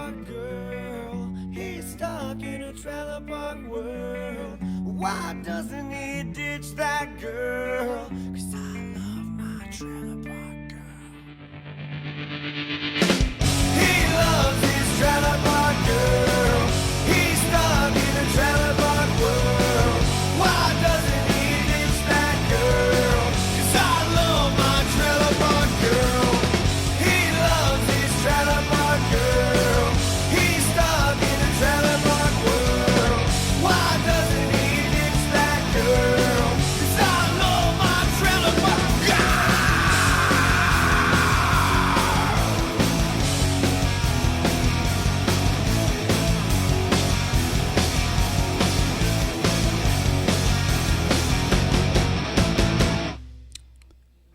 park girl. He's stuck in a trailer park world. Why doesn't he ditch that girl? 'Cause I love my trailer park girl. He loves his trailer park girl. He's stuck in a trailer park world. Why doesn't he ditch that girl? 'Cause I love my trailer park girl. He loves his trailer park girl. He's stuck in a trailer park world. Why doesn't he ditch that girl? 'Cause I love my trailer park girl.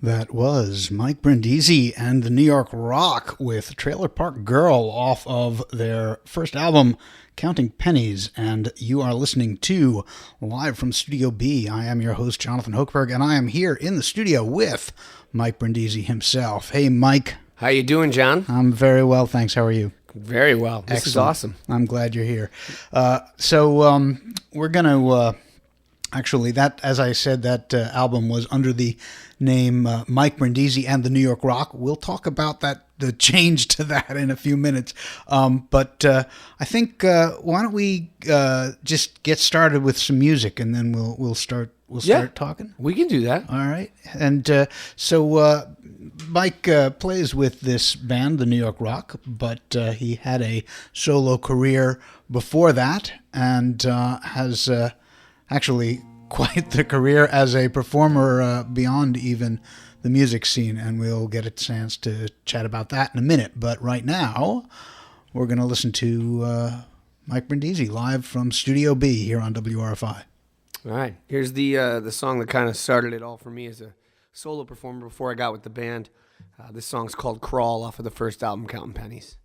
That was Mike Brindisi and the New York Rock with Trailer Park Girl off of their first album, Counting Pennies. And you are listening to Live from Studio B. I am your host, Jonathan Hochberg, and I am here in the studio with Mike Brindisi himself. Hey, Mike. How you doing, John? I'm very well, thanks. How are you? Very well. This Excellent. is awesome. I'm glad you're here. So we're going to... Actually, that, as I said, that album was under the name Mike Brindisi and the New York Rock. We'll talk about that, the change to that in a few minutes. But I think why don't we just get started with some music, and then we'll start talking. We can do that. All right. And so Mike plays with this band, the New York Rock, but he had a solo career before that, and has actually quite the career as a performer beyond even the music scene, and we'll get a chance to chat about that in a minute. But right now, we're going to listen to Mike Brindisi live from Studio B here on WRFI. All right. Here's the song that kind of started it all for me as a solo performer before I got with the band. This song's called Crawl off of the first album, Counting Pennies.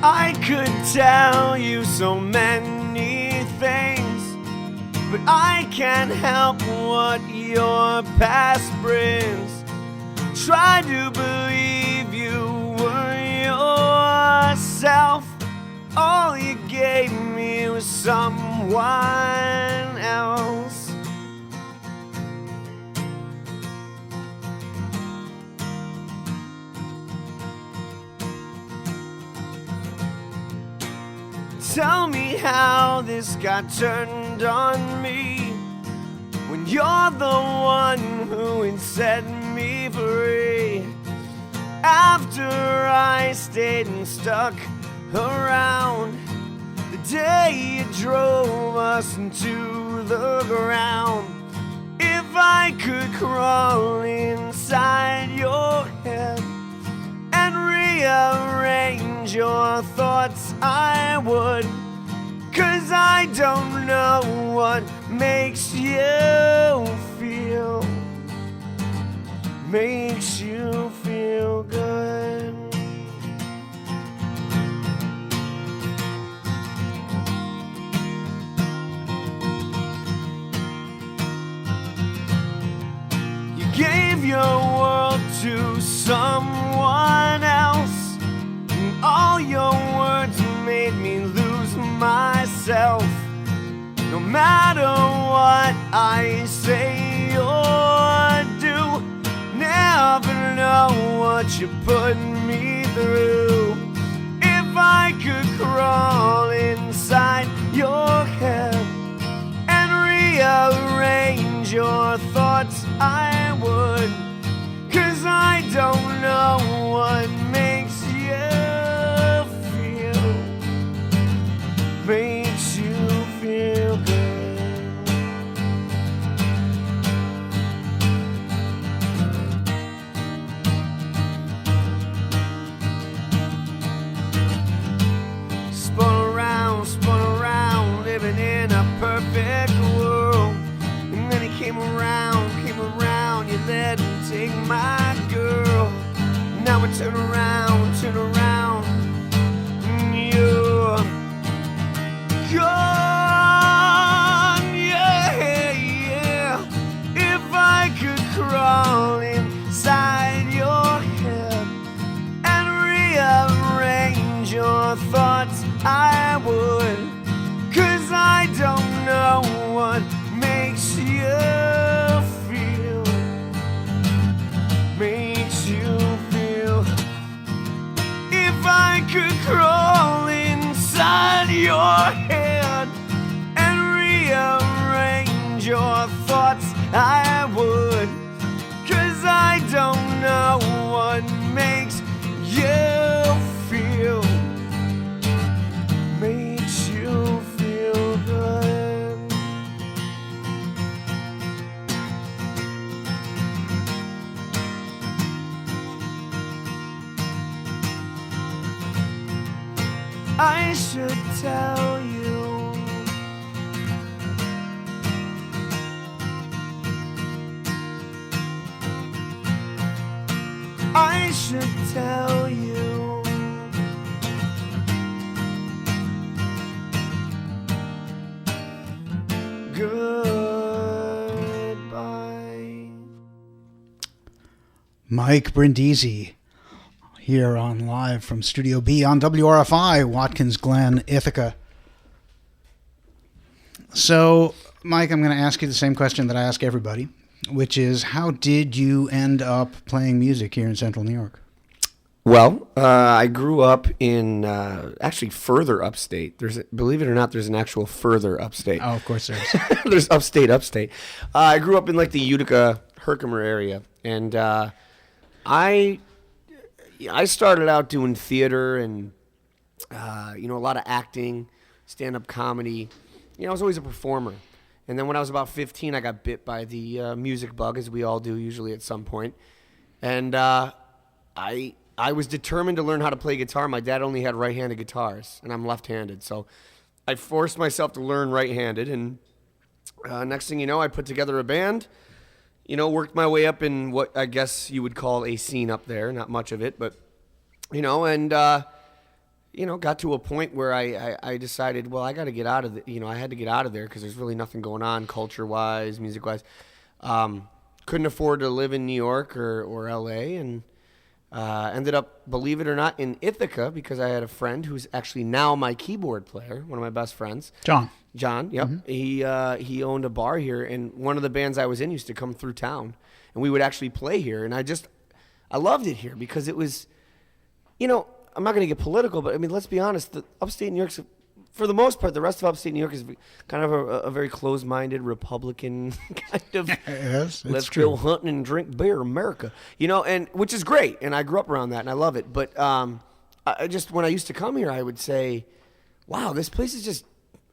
I could tell you so many things, but I can't help what your past brings. Try to believe you were yourself. All you gave me was someone else. Tell me how this got turned on me, when you're the one who had set me free. After I stayed and stuck around, the day you drove us into the ground. If I could crawl inside your head and rearrange your thoughts, I would. 'Cause I don't know what makes you feel good. You gave your world to someone else, and all your words made me lose myself. No matter what I say or do, never know what you put me through. If I could crawl inside your head and rearrange your thoughts, I would. 'Cause I don't know what makes you feel good. Spun around, living in a perfect world. And then he came around, you let him take my girl. Now we turn around, and you're gone. I would. 'Cause I don't know what makes you feel. Makes you feel good. I should tell you. I should tell you. Goodbye. Mike Brindisi here on Live from Studio B on WRFI, Watkins Glen, Ithaca. So, Mike, I'm going to ask you the same question that I ask everybody, which is, how did you end up playing music here in Central New York? Well, I grew up in actually further upstate. Believe it or not, there's an actual further upstate. Oh, of course there is. There's upstate. I grew up in like the Utica, Herkimer area, and I started out doing theater and a lot of acting, stand-up comedy. I was always a performer. And then when I was about 15, I got bit by the music bug, as we all do usually at some point. And I was determined to learn how to play guitar. My dad only had right-handed guitars, and I'm left-handed. So I forced myself to learn right-handed. And next thing you know, I put together a band, worked my way up in what I guess you would call a scene up there. Not much of it, but, got to a point where I decided, well, I got to get out of I had to get out of there because there's really nothing going on culture-wise, music-wise. Couldn't afford to live in New York or L.A., and ended up, believe it or not, in Ithaca because I had a friend who's actually now my keyboard player, one of my best friends. John, yep. Mm-hmm. He owned a bar here, and one of the bands I was in used to come through town, and we would actually play here, and I loved it here because it was, I'm not going to get political, but I mean, let's be honest, the upstate New York's, for the most part, the rest of upstate New York is kind of a very closed-minded Republican kind of, yes, let's true. go hunting and drink beer, America, and which is great, and I grew up around that, and I love it. But I just, when I used to come here, I would say, wow, this place is just,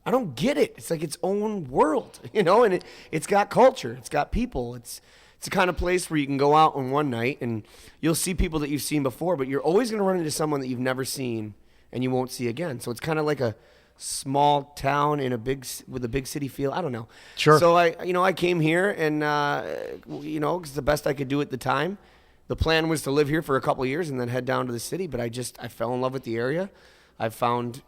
I don't get it. It's like its own world, and it's got culture, it's got people, it's the kind of place where you can go out on one night and you'll see people that you've seen before, but you're always going to run into someone that you've never seen and you won't see again. So it's kind of like a small town with a big city feel. I don't know. Sure. So I came here and it's the best I could do at the time. The plan was to live here for a couple of years and then head down to the city, but I fell in love with the area. I've found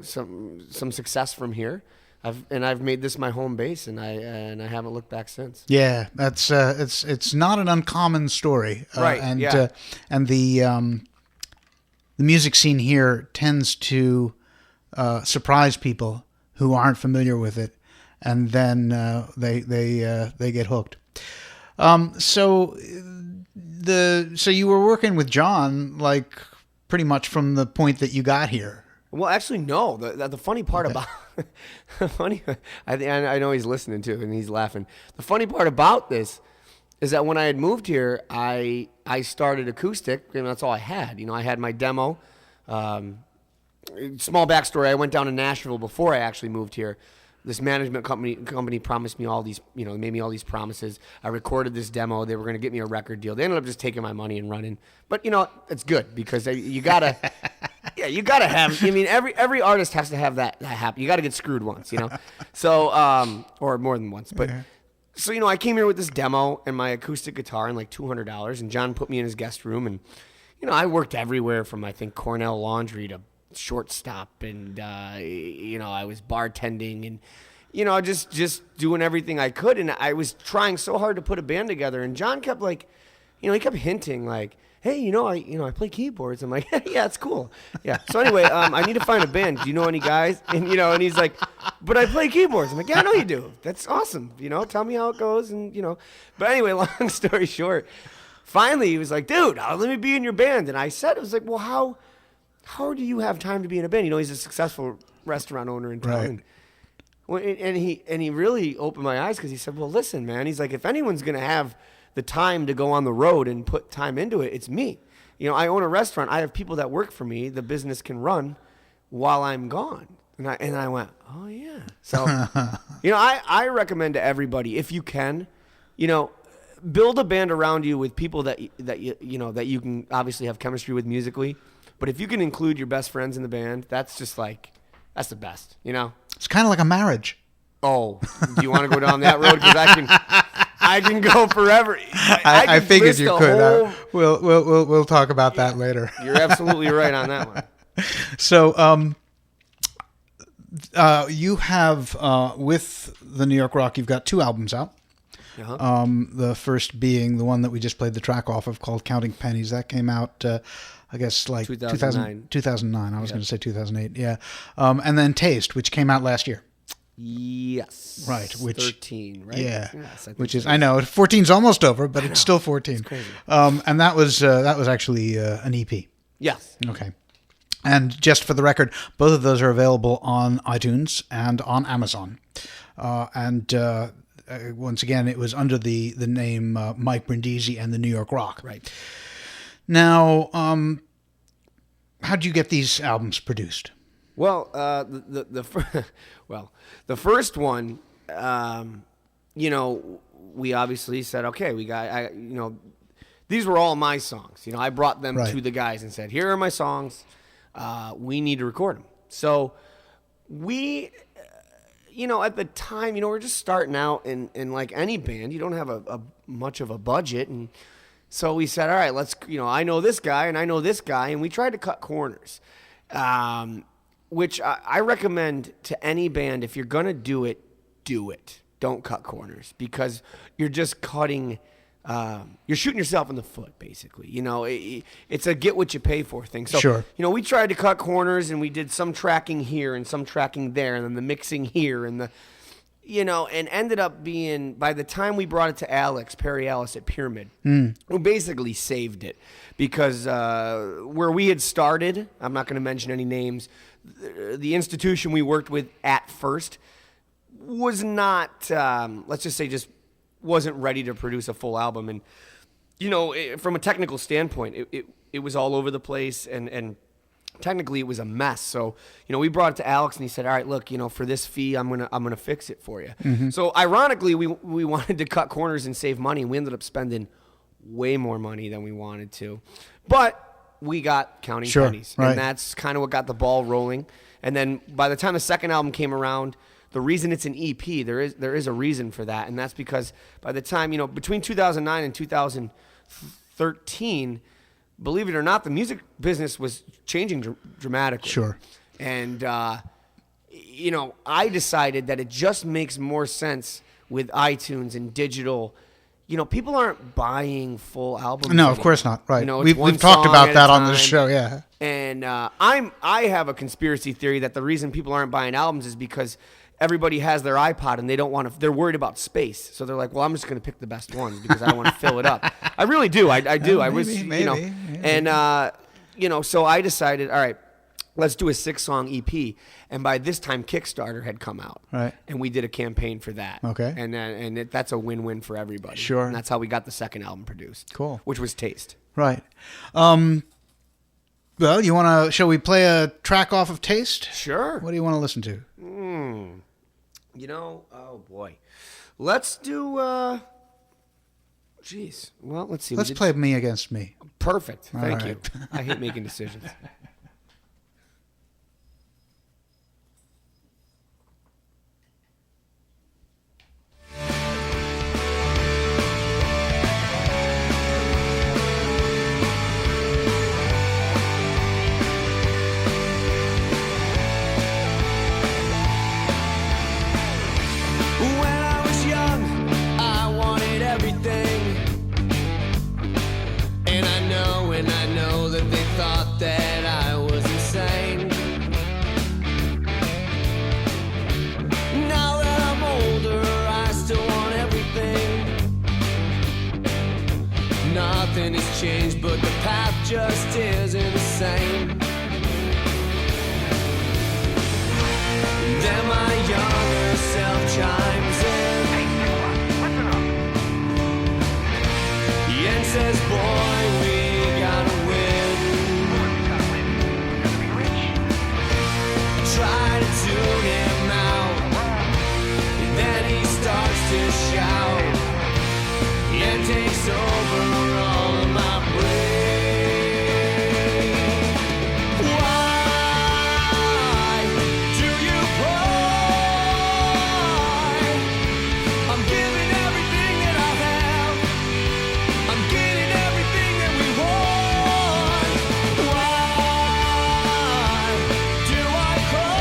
some success from here. I've made this my home base, and I haven't looked back since. Yeah, that's it's not an uncommon story, right? And yeah. And the music scene here tends to surprise people who aren't familiar with it, and then they get hooked. So you were working with John like pretty much from the point that you got here. Well, actually, no. The funny part about I know he's listening too, and he's laughing. The funny part about this is that when I had moved here, I started acoustic, and that's all I had. I had my demo. Small backstory: I went down to Nashville before I actually moved here. This management company promised me all these, made me all these promises. I recorded this demo. They were going to get me a record deal. They ended up just taking my money and running. But it's good because you gotta. Yeah, you gotta have. I mean, every artist has to have that happen. You gotta get screwed once, So, or more than once. But so I came here with this demo and my acoustic guitar and like $200, and John put me in his guest room, and I worked everywhere from I think Cornell Laundry to shortstop, and I was bartending, and just doing everything I could, and I was trying so hard to put a band together, and John kept he kept hinting like, hey, I play keyboards. I'm like, yeah, it's cool. Yeah. So anyway, I need to find a band. Do you know any guys? And and he's like, but I play keyboards. I'm like, yeah, I know you do. That's awesome. Tell me how it goes. And but anyway, long story short, finally he was like, dude, let me be in your band. And I said, it was like, well, how do you have time to be in a band? He's a successful restaurant owner in town. Right. And, Well, and he really opened my eyes because he said, well, listen, man. He's like, if anyone's going to have the time to go on the road and put time into it, it's me. You know, I own a restaurant. I have people that work for me. The business can run while I'm gone. And I went, oh, yeah. So, you know, I recommend to everybody, if you can, you know, build a band around you with people that you can obviously have chemistry with musically. But if you can include your best friends in the band, that's just like, that's the best, you know? It's kind of like a marriage. Oh, do you want to go down that road? Because I can go forever. I figured you could. Whole... We'll talk about that later. You're absolutely right on that one. So, you have with the New York Rock, you've got 2 albums out. Uh-huh. The first being the one that we just played the track off of, called Counting Pennies. That came out, I guess, like 2009. I was going to say 2008. Yeah. And then Taste, which came out last year. Yes. Right. Which 13, right? Yeah. Yes, which is, I know 14's almost over, but it's still 14. It's crazy. And that was actually an EP. Yes. Okay. And just for the record, both of those are available on iTunes and on Amazon. Once again, it was under the name Mike Brindisi and the New York Rock. Right. Now, how'd you get these albums produced? Well, the first one, you know, we obviously said, okay, these were all my songs. You know, I brought them to the guys and said, here are my songs. We need to record them. So we, you know, at the time, you know, we're just starting out, and like any band, you don't have a much of a budget, and so we said, all right, let's, you know, I know this guy and I know this guy, and we tried to cut corners, which I recommend to any band. If you're gonna do it, don't cut corners, because you're just cutting. You're shooting yourself in the foot, basically. You know, it's a get what you pay for thing. So, sure. You know, we tried to cut corners, and we did some tracking here and some tracking there, and then the mixing here, and the, you know, and ended up being, by the time we brought it to Perry Ellis at Pyramid, who basically saved it, because where we had started, I'm not going to mention any names, the institution we worked with at first was not, let's just say, just wasn't ready to produce a full album. And, you know, from a technical standpoint, it was all over the place, and technically it was a mess. So, you know, we brought it to Alex, and he said, all right, look, you know, for this fee, I'm gonna fix it for you. Mm-hmm. So ironically, we wanted to cut corners and save money, and we ended up spending way more money than we wanted to. But we got Counting Pennies, right. And that's kind of what got the ball rolling. And then by the time the second album came around, the reason it's an EP, there is a reason for that, and that's because by the time, you know, between 2009 and 2013, believe it or not, the music business was changing dramatically. Sure. And, you know, I decided that it just makes more sense with iTunes and digital. You know, people aren't buying full albums. No, of course not. Right. You know, we've talked about that on this show, yeah. And I have a conspiracy theory that the reason people aren't buying albums is because everybody has their iPod and they don't want to, they're worried about space. So they're like, well, I'm just going to pick the best ones because I don't want to fill it up. I really do. I do. Maybe. And, you know, so I decided, all right, let's do a 6-song EP. And by this time, Kickstarter had come out. Right. And we did a campaign for that. Okay. And that's a win-win for everybody. Sure. And that's how we got the second album produced. Cool. Which was Taste. Right. Well, shall we play a track off of Taste? Sure. What do you want to listen to? You know, oh boy. Let's do, well, let's see. Let's play Me Against Me. Perfect. Thank right. you. I hate making decisions. That I was insane. Now that I'm older, I still want everything. Nothing has changed, but the path just isn't the same. Am I younger? himself chimes in. Yen says, boy, we gotta win. I try to tune him out, and then he starts to shout. Yen takes over all of my brain. Why do you cry? I'm giving everything that I have. I'm getting everything that we want. Why do I cry?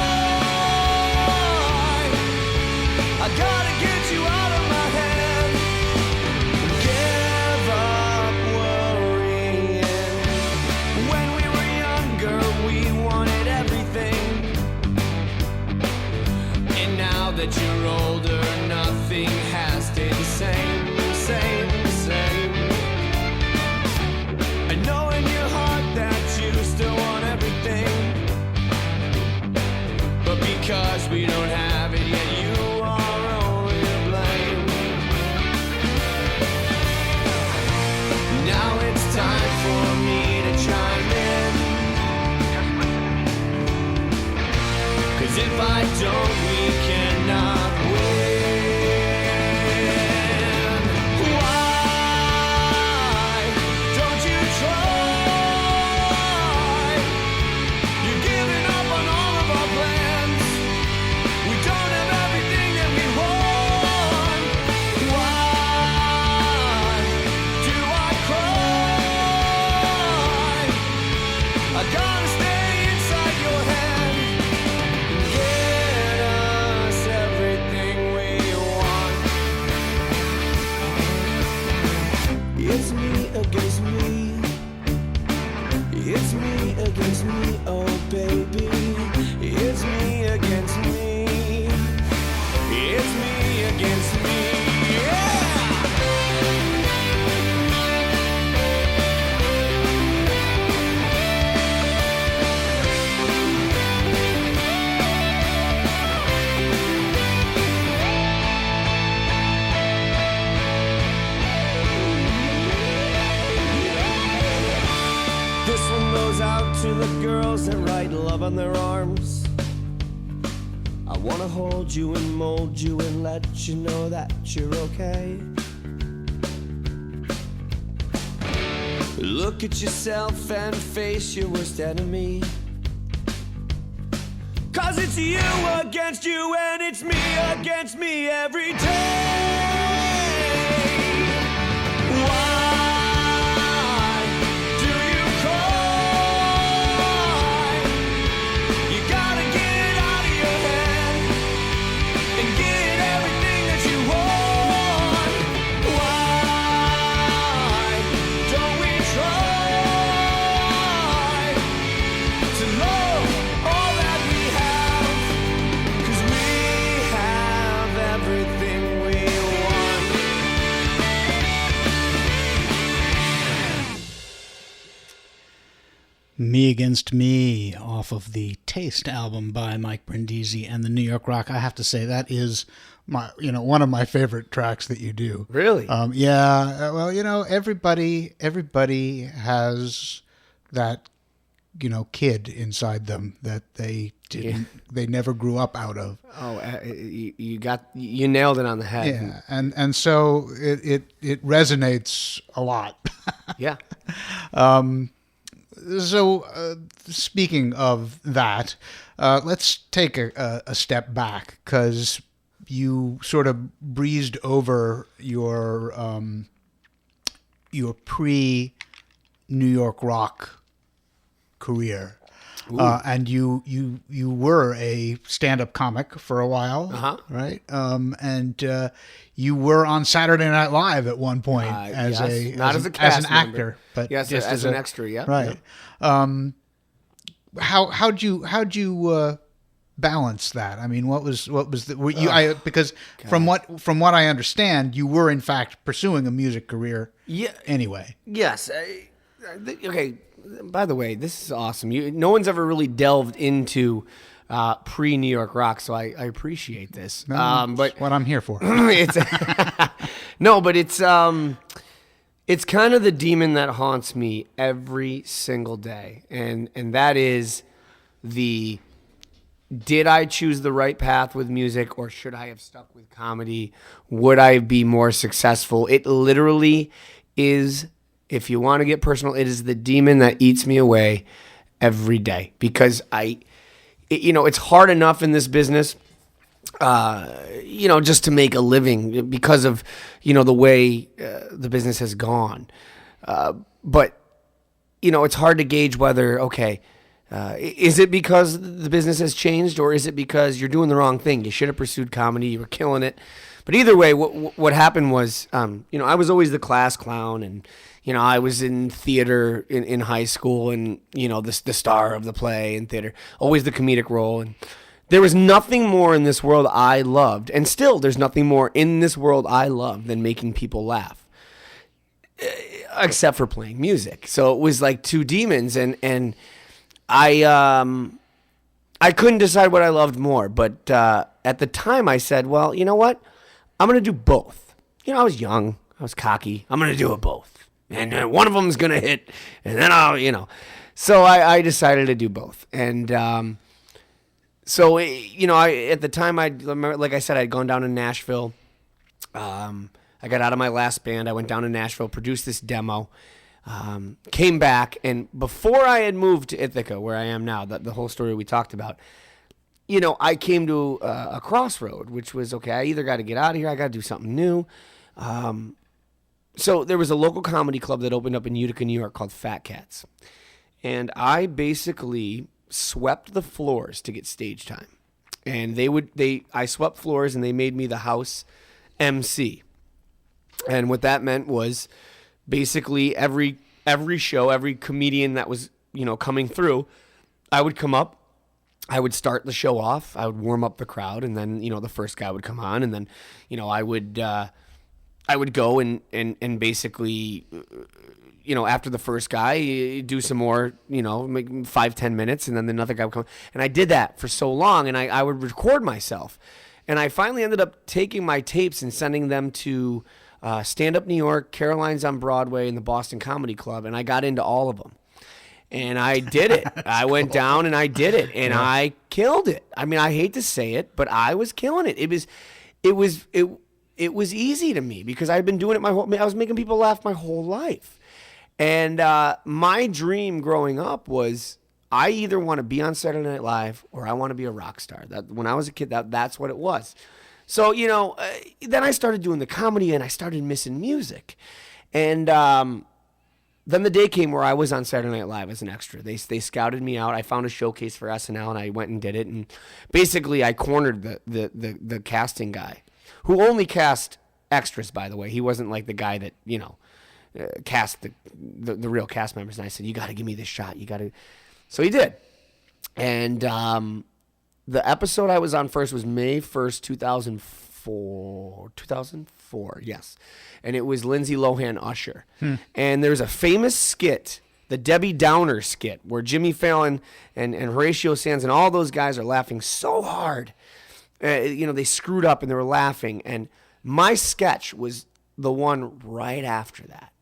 I gotta get you out of my head. Give up worrying. When we were younger, we wanted everything. And now that you're older, nothing has stayed the same, same, same. I know in your heart that you still want everything. But because we don't have it yet, you are only to blame. Now it's time for me to chime in. 'Cause if I don't, we cannot win. Why don't you try? You're giving up on all of our plans. We don't have everything that we want. Why do I cry? I gotta stay inside your head and get us everything we want. It's me against me. It's me against me, oh baby. It's me against me. It's me against me, yeah! This one goes out to the girls that write love on their arms. I wanna hold you and mold you and let you know that you're okay. Look at yourself and face your worst enemy. 'Cause it's you against you and it's me against me every day. Why do you cry? You gotta get out of your head and get everything that you want. Why don't we try to love all that we have? 'Cause we have everything we want. Me Against Me off of the Taste album by Mike Brindisi and the New York Rock. I have to say that is one of my favorite tracks that you do. Really? Yeah. Well, everybody has that, kid inside them that they never grew up out of. Oh, you nailed it on the head. Yeah. And so it resonates a lot. Yeah. So, speaking of that, let's take a step back, because you sort of breezed over your pre-New York Rock career, and you were a stand-up comic for a while, right? And you were on Saturday Night Live at one point as an actor, but yes, just as an extra. Yeah, right. Yeah. How'd you balance that? I mean, what was because from what I understand, you were in fact pursuing a music career. Yeah. Anyway. Yes. Okay. By the way, this is awesome. No one's ever really delved into pre-New York Rock, so I appreciate this. But But what I'm here for. it's no, but it's kind of the demon that haunts me every single day, and that is the, did I choose the right path with music, or should I have stuck with comedy? Would I be more successful? It literally is, if you want to get personal, it is the demon that eats me away every day, because it's hard enough in this business, just to make a living because of, the way the business has gone. But, it's hard to gauge whether, okay, is it because the business has changed, or is it because you're doing the wrong thing? You should have pursued comedy. You were killing it. But either way, what happened was, I was always the class clown, and, I was in theater in high school, and, the star of the play in theater, always the comedic role. And there was nothing more in this world I loved, and still there's nothing more in this world I love than making people laugh, except for playing music. So it was like two demons, and I couldn't decide what I loved more. But at the time I said, well, you know what? I'm going to do both. I was young. I was cocky. I'm going to do it both. And one of them is going to hit, and then I'll. So I decided to do both. And so, at the time, like I said, I'd gone down to Nashville. I got out of my last band. I went down to Nashville, produced this demo, came back, and before I had moved to Ithaca, where I am now, the whole story we talked about, I came to a crossroad, which was, okay, I either got to get out of here, I got to do something new. So there was a local comedy club that opened up in Utica, New York, called Fat Cats. And I basically swept the floors to get stage time. And I swept floors, and they made me the house MC. And what that meant was basically every show, every comedian that was, coming through, I would come up, I would start the show off, I would warm up the crowd, and then, the first guy would come on, and then, I would go and basically, after the first guy, do some more, make 5-10 minutes, and then another guy would come. And I did that for so long, and I would record myself. And I finally ended up taking my tapes and sending them to Stand Up New York, Caroline's on Broadway, and the Boston Comedy Club, and I got into all of them. And I did it. I went down and I did it, and I killed it. I mean, I hate to say it, but I was killing it. It was easy to me because I'd been doing it I was making people laugh my whole life. And my dream growing up was, I either want to be on Saturday Night Live or I want to be a rock star. That when I was a kid, that's what it was. So, then I started doing the comedy, and I started missing music. And then the day came where I was on Saturday Night Live as an extra. They scouted me out. I found a showcase for SNL, and I went and did it. And basically, I cornered the casting guy, who only cast extras, by the way. He wasn't like the guy that, cast the real cast members. And I said, you got to give me this shot. You got to. So he did. And the episode I was on first was May 1st, 2004. 2004, yes. And it was Lindsay Lohan Usher. And there's a famous skit, the Debbie Downer skit, where Jimmy Fallon and Horatio Sands and all those guys are laughing so hard. They screwed up and they were laughing. And my sketch was the one right after that.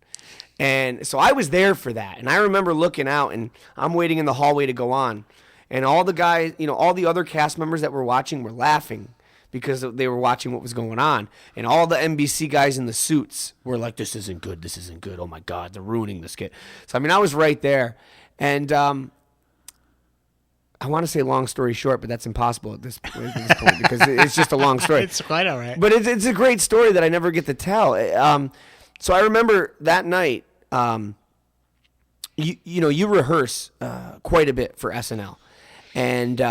And so I was there for that. And I remember looking out, and I'm waiting in the hallway to go on. And all the guys, all the other cast members that were watching were laughing because they were watching what was going on. And all the NBC guys in the suits were like, this isn't good. This isn't good. Oh, my God, they're ruining the skit. So, I was right there. And I want to say long story short, but that's impossible at this point because it's just a long story. It's quite all right. But it's a great story that I never get to tell. So I remember that night, you rehearse quite a bit for SNL. And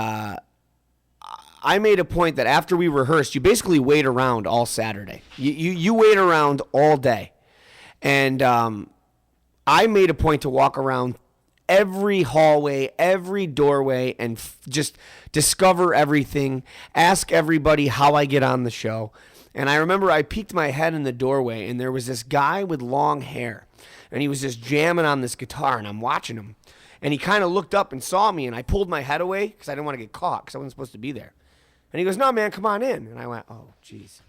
I made a point that after we rehearsed, you basically wait around all Saturday. You wait around all day. And I made a point to walk around every hallway, every doorway, and just discover everything, ask everybody how I get on the show. And I remember I peeked my head in the doorway, and there was this guy with long hair, and he was just jamming on this guitar, and I'm watching him. And he kind of looked up and saw me, and I pulled my head away because I didn't want to get caught because I wasn't supposed to be there. And he goes, no, man, come on in. And I went, oh, jeez.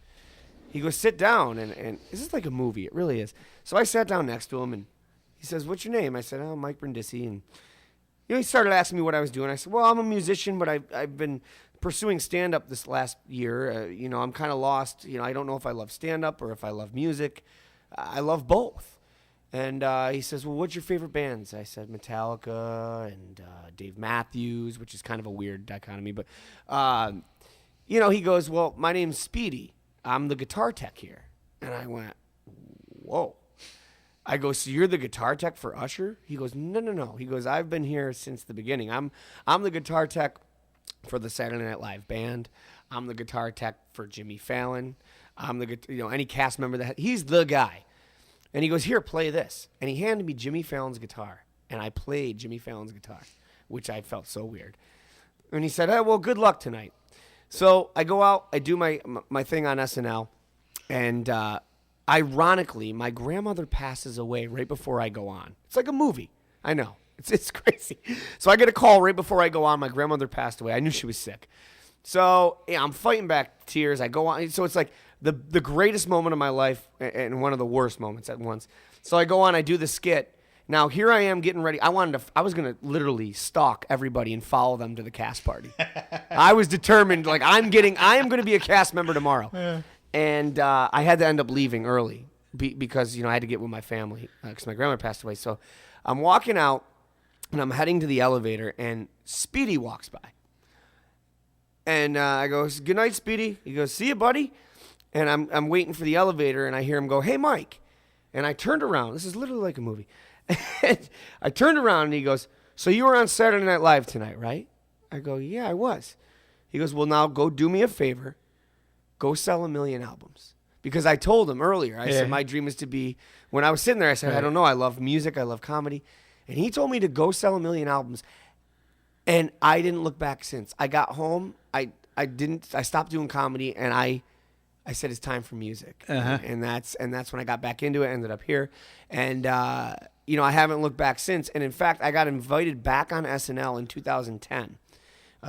He goes, sit down. And this is like a movie. It really is. So I sat down next to him, and he says, what's your name? I said, oh, Mike Brindisi. And he started asking me what I was doing. I said, well, I'm a musician, but I've been pursuing stand-up this last year. I'm kind of lost. I don't know if I love stand-up or if I love music. I love both. And he says, well, what's your favorite bands? I said Metallica and Dave Matthews, which is kind of a weird dichotomy. But, he goes, well, my name's Speedy. I'm the guitar tech here. And I went, whoa. I go, so you're the guitar tech for Usher? He goes, no. He goes, I've been here since the beginning. I'm the guitar tech for the Saturday Night Live band. I'm the guitar tech for Jimmy Fallon. I'm the any cast member that he's the guy. And he goes, here, play this. And he handed me Jimmy Fallon's guitar, and I played Jimmy Fallon's guitar, which I felt so weird. And he said, well, good luck tonight. So I go out, I do my thing on SNL, and ironically, my grandmother passes away right before I go on. It's like a movie. I know. It's crazy. So I get a call right before I go on. My grandmother passed away. I knew she was sick. So I'm fighting back tears. I go on. So it's like the greatest moment of my life and one of the worst moments at once. So I go on. I do the skit. Now here I am getting ready. I was gonna literally stalk everybody and follow them to the cast party. I was determined. Like I am gonna be a cast member tomorrow. Yeah. And I had to end up leaving early because I had to get with my family because my grandma passed away. So I'm walking out and I'm heading to the elevator, and Speedy walks by. And I go, good night, Speedy. He goes, see you, buddy. And I'm waiting for the elevator, and I hear him go, hey, Mike. And I turned around. This is literally like a movie. And I turned around, and he goes, so you were on Saturday Night Live tonight, right? I go, yeah, I was. He goes, well, now go do me a favor. Go sell 1 million albums. Because I told him earlier, I said my dream is to be, when I was sitting there, I said, I don't know, I love music, I love comedy. And he told me to go sell 1 million albums. And I didn't look back since. I got home, I stopped doing comedy, and I said it's time for music. Uh-huh. And that's when I got back into it, ended up here. And I haven't looked back since. And in fact, I got invited back on SNL in 2010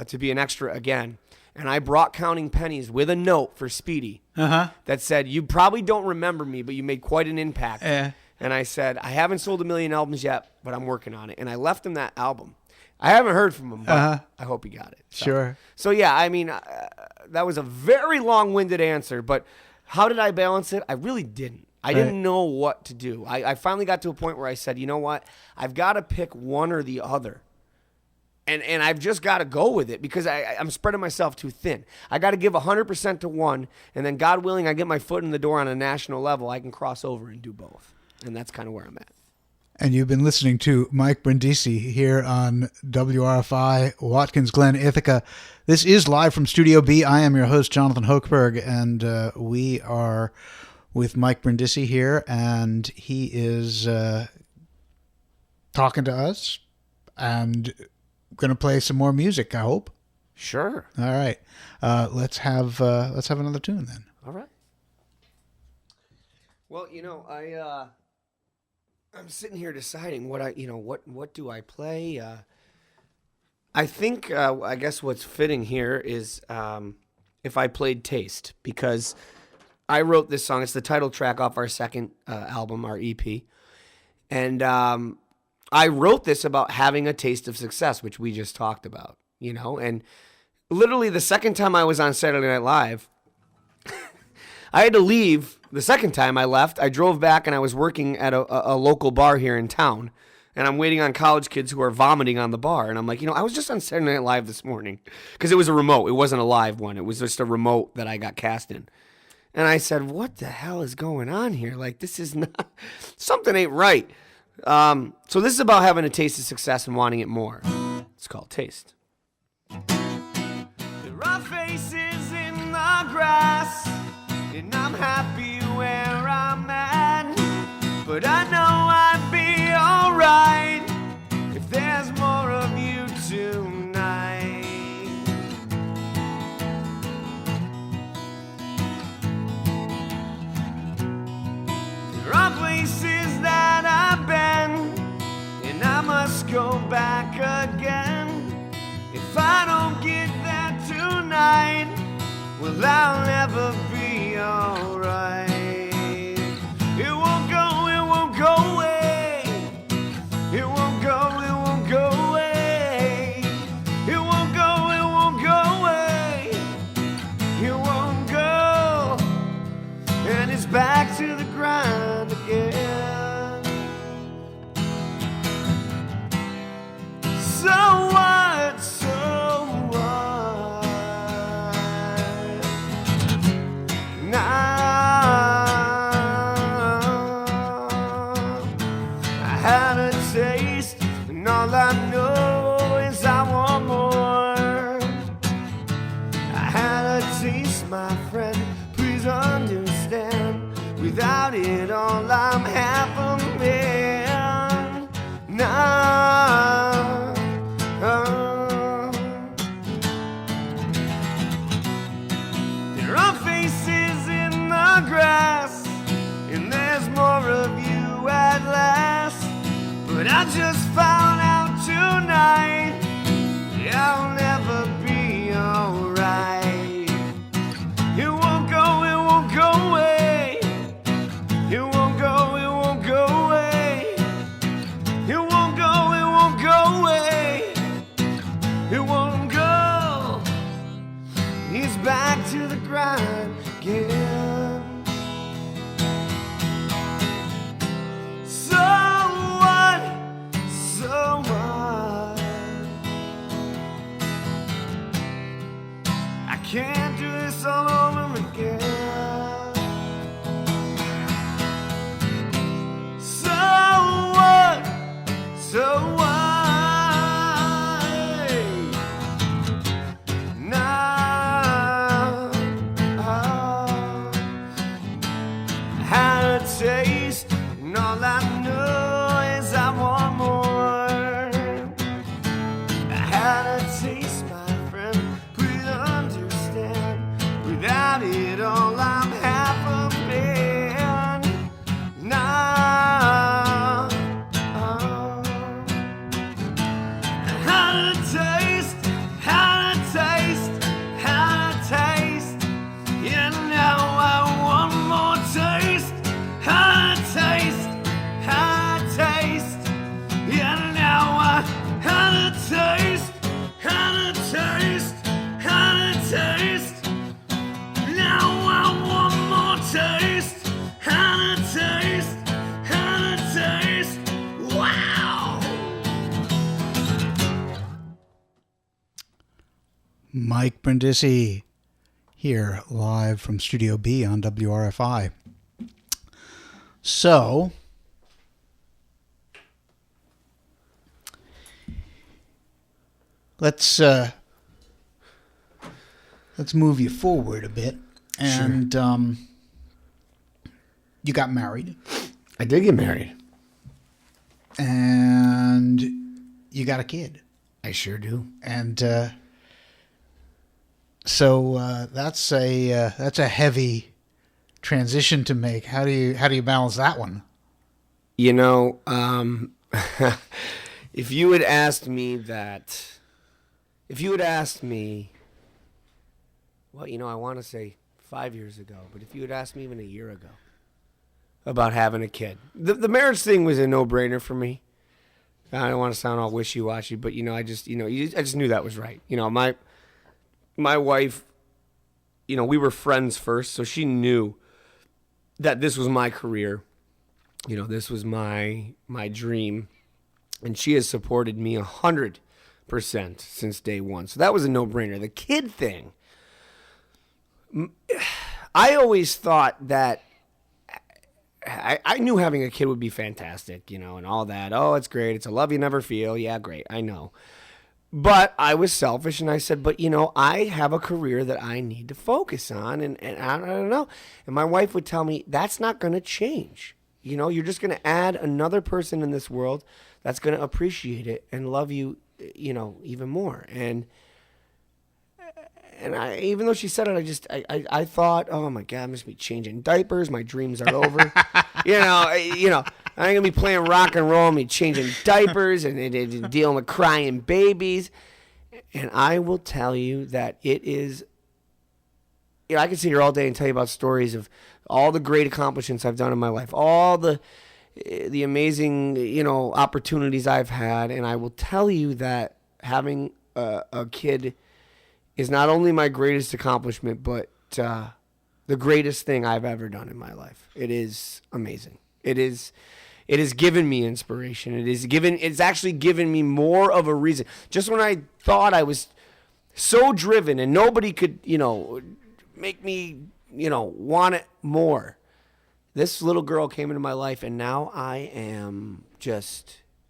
to be an extra again. And I brought Counting Pennies with a note for Speedy that said, you probably don't remember me, but you made quite an impact. And I said, I haven't sold 1 million albums yet, but I'm working on it. And I left him that album. I haven't heard from him, but I hope he got it. So, sure. So, yeah, I mean, that was a very long-winded answer, but how did I balance it? I really didn't. I didn't know what to do. I finally got to a point where I said, you know what? I've got to pick one or the other. And I've just got to go with it because I'm spreading myself too thin. I got to give 100% to one, and then God willing, I get my foot in the door on a national level, I can cross over and do both. And that's kind of where I'm at. And you've been listening to Mike Brindisi here on WRFI, Watkins Glen, Ithaca. This is live from Studio B. I am your host, Jonathan Hochberg, and we are with Mike Brindisi here, and he is talking to us and going to play some more music, I hope. Sure. All right. Let's have another tune then. All right. Well, I'm sitting here deciding what do I play? I think I guess what's fitting here is if I played Taste, because I wrote this song. It's the title track off our second album, our EP, and I wrote this about having a taste of success, which we just talked about, and literally the second time I was on Saturday Night Live, I had to leave. The second time I left, I drove back and I was working at a local bar here in town, and I'm waiting on college kids who are vomiting on the bar, and I'm like, I was just on Saturday Night Live this morning, because it was a remote. It wasn't a live one. It was just a remote that I got cast in. And I said, what the hell is going on here? Like, this is not, something ain't right. So this is about having a taste of success and wanting it more. It's called Taste. There are faces in the grass, and I'm happy where I'm at. But I know I'd be alright if there's more of you tonight. There are places that I've been, and I must must go back again. If I don't get that tonight, well, I'll never be alright. It won't go away. It won't go away. It won't go away. It won't go. And it's back to the grind again. So what? So what? Now I had a taste, and all I know is I want more. I had a taste, my friend, please understand. Without it all, I'm half a man now. There are faces in the grass, and there's more of you at last. But I just found out tonight I'll never be alright. It won't go away. It won't go away. It won't go away. It won't go. He's back to the grind again. So what? So what? I can't do this all over again. So what? So what? Now I had a taste, and all I know is I want more. I had a taste, my friend, please understand. Without it all, I'm half a man now. I had a taste, had a taste, had a taste, and now I want more taste. Had a taste, had a taste, and now I had a taste, had a taste, had a taste. Now I want more taste. Had a taste, had a taste. Wow! Mike Brindisi here live from Studio B on WRFI. So, let's move you forward a bit. And you got married. I did get married. And you got a kid. I sure do. And so that's a heavy transition to make. How do you balance that one? You know, if you had asked me, well, you know, I want to say 5 years ago, but if you had asked me even a year ago about having a kid, the marriage thing was a no-brainer for me. I don't want to sound all wishy-washy, but you know, I just knew that was right. You know, my wife, you know, we were friends first, so she knew that this was my career. You know, this was my dream, and she has supported me 100% since day one. So that was a no-brainer. The kid thing, I always thought that I knew having a kid would be fantastic, you know, and all that. Oh, it's great. It's a love you never feel. Yeah, great. I know. But I was selfish, and I said, but, you know, I have a career that I need to focus on, and I don't know. And my wife would tell me, that's not going to change. You know, you're just going to add another person in this world that's going to appreciate it and love you, you know, even more. And I, even though she said it, I thought, oh my God, I'm just be changing diapers. My dreams are over. you know, I ain't gonna be playing rock and roll. I'm gonna be changing diapers and dealing with crying babies. And I will tell you that it is. I can sit here all day and tell you about stories of all the great accomplishments I've done in my life, all the amazing, opportunities I've had. And I will tell you that having a kid is not only my greatest accomplishment, but the greatest thing I've ever done in my life. It is amazing. It has given me inspiration. It's actually given me more of a reason. Just when I thought I was so driven and nobody could, make me, want it more. This little girl came into my life, and now I am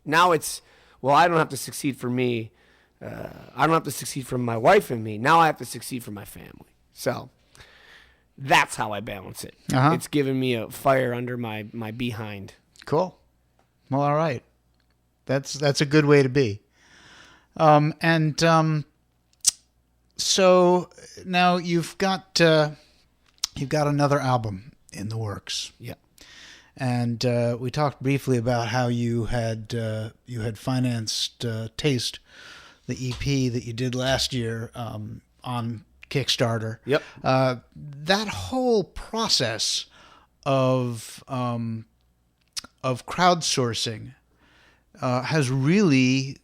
now it's, I don't have to succeed for me. I don't have to succeed for my wife and me. Now I have to succeed for my family. So that's how I balance it. Uh-huh. It's given me a fire under my behind. Cool. Well, all right. That's a good way to be. So now you've got another album in the works. Yeah. And we talked briefly about how you had financed Taste, the EP that you did last year on Kickstarter. Yep. That whole process of crowdsourcing has really,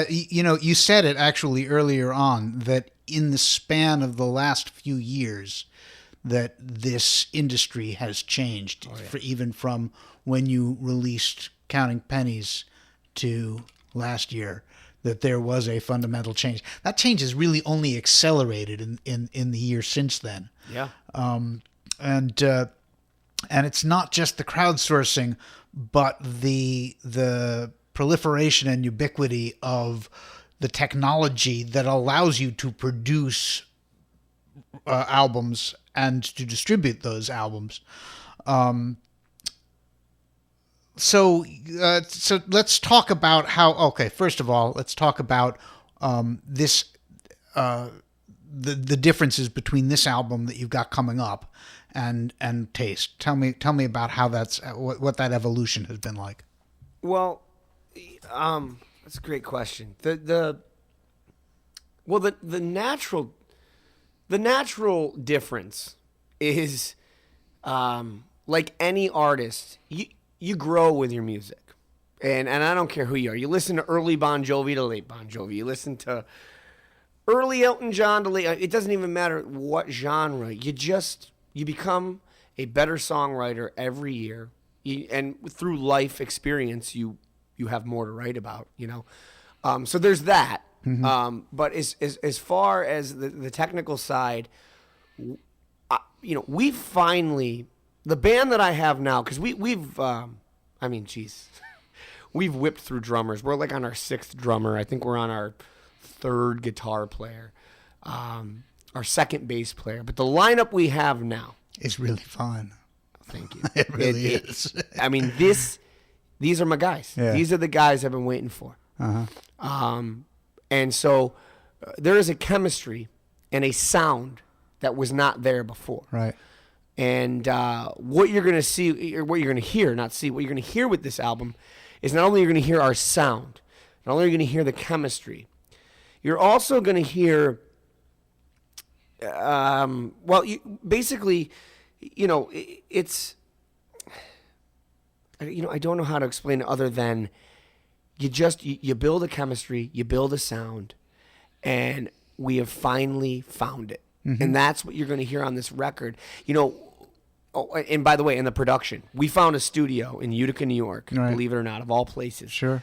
you said it actually earlier on that in the span of the last few years that this industry has changed, even from when you released Counting Pennies to last year, that there was a fundamental change. That change has really only accelerated in the year since then. Yeah. And it's not just the crowdsourcing, but the proliferation and ubiquity of the technology that allows you to produce albums and to distribute those albums. So let's talk about how. Okay, first of all, let's talk about this. The differences between this album that you've got coming up and Taste. Tell me about how what that evolution has been like. Well, that's a great question. The natural difference is, like any artist, you grow with your music, and I don't care who you are. You listen to early Bon Jovi to late Bon Jovi. You listen to early Elton John to late. It doesn't even matter what genre. You become a better songwriter every year, and through life experience, you have more to write about. So there's that. Mm-hmm. But as far as the technical side, we finally, the band that I have now, because we've we've whipped through drummers. We're like on our 6th drummer. I think we're on our 3rd guitar player, our 2nd bass player. But the lineup we have now is really fun. Thank you. It really is. These are my guys. Yeah. These are the guys I've been waiting for. Uh-huh. And so there is a chemistry and a sound that was not there before. Right. And what you're going to see, or what you're going to hear, not see, what you're going to hear with this album is not only you're going to hear our sound, not only are you going to hear the chemistry, you're also going to hear, basically, it's, I don't know how to explain it other than you build a chemistry, you build a sound, and we have finally found it. Mm-hmm. And that's what you're going to hear on this record. And by the way, in the production, we found a studio in Utica, New York, right. Believe it or not, of all places. Sure.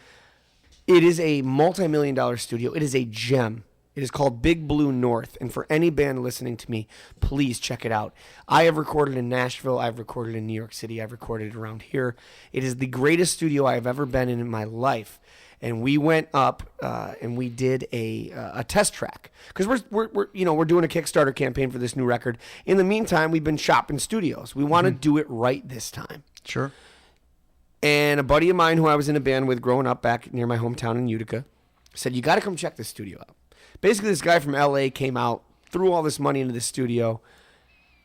It is a multi-million-dollar studio. It is a gem. It is called Big Blue North. And for any band listening to me, please check it out. I have recorded in Nashville. I've recorded in New York City. I've recorded around here. It is the greatest studio I have ever been in my life. And we went up and we did a test track because we're doing a Kickstarter campaign for this new record. In the meantime, we've been shopping studios. We want to do it right this time. Sure. And a buddy of mine who I was in a band with growing up back near my hometown in Utica said, "You got to come check this studio out." Basically, this guy from LA came out, threw all this money into the studio,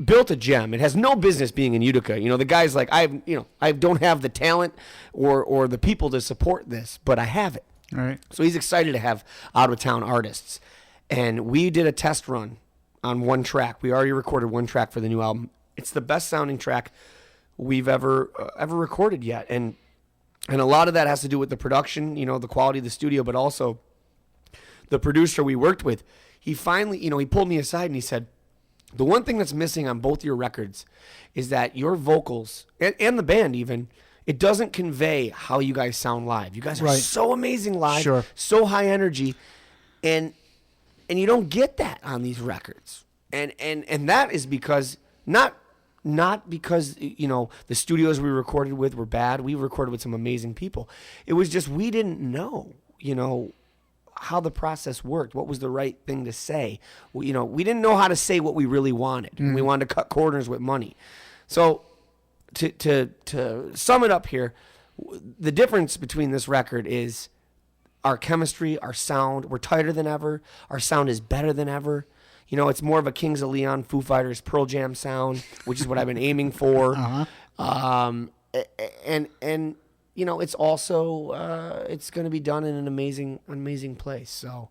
built a gem. It has no business being in Utica. You know, the guy's like, I don't have the talent or the people to support this, but I have it. All right. So he's excited to have out of town artists. And we did a test run on one track. We already recorded one track for the new album. It's the best sounding track we've ever recorded yet. And a lot of that has to do with the production, you know, the quality of the studio, but also the producer we worked with. He finally, you know, he pulled me aside and he said, the one thing that's missing on both your records is that your vocals and the band even, it doesn't convey how you guys sound live. You guys are Right. so amazing live, Sure. so high energy, and you don't get that on these records. And that is because not because, you know, the studios we recorded with were bad. We recorded with some amazing people. It was just we didn't know, you know, how the process worked, what was the right thing to say. You know, we didn't know how to say what we really wanted. We wanted to cut corners with money. So to sum it up here, the difference between this record is our chemistry, our sound. We're tighter than ever. Our sound is better than ever. You know, it's more of a Kings of Leon, Foo Fighters, Pearl Jam sound, which is what I've been aiming for. And you know, it's also it's going to be done in an amazing place. So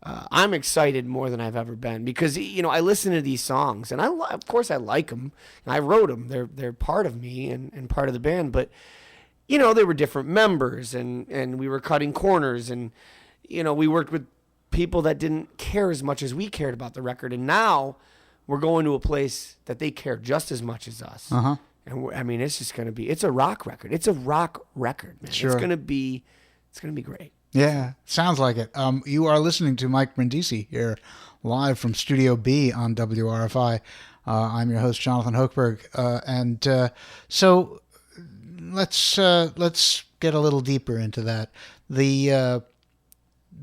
I'm excited more than I've ever been because, you know, I listen to these songs and of course I like them. I wrote them. They're part of me and part of the band. But, you know, there were different members and we were cutting corners and, you know, we worked with people that didn't care as much as we cared about the record. And now we're going to a place that they care just as much as us. And I mean, it's just going to be, it's a rock record. It's a rock record, man. Sure. It's going to be great. Yeah, sounds like it. You are listening to Mike Brindisi here live from Studio B on WRFI. I'm your host, Jonathan Hochberg. So let's get a little deeper into that.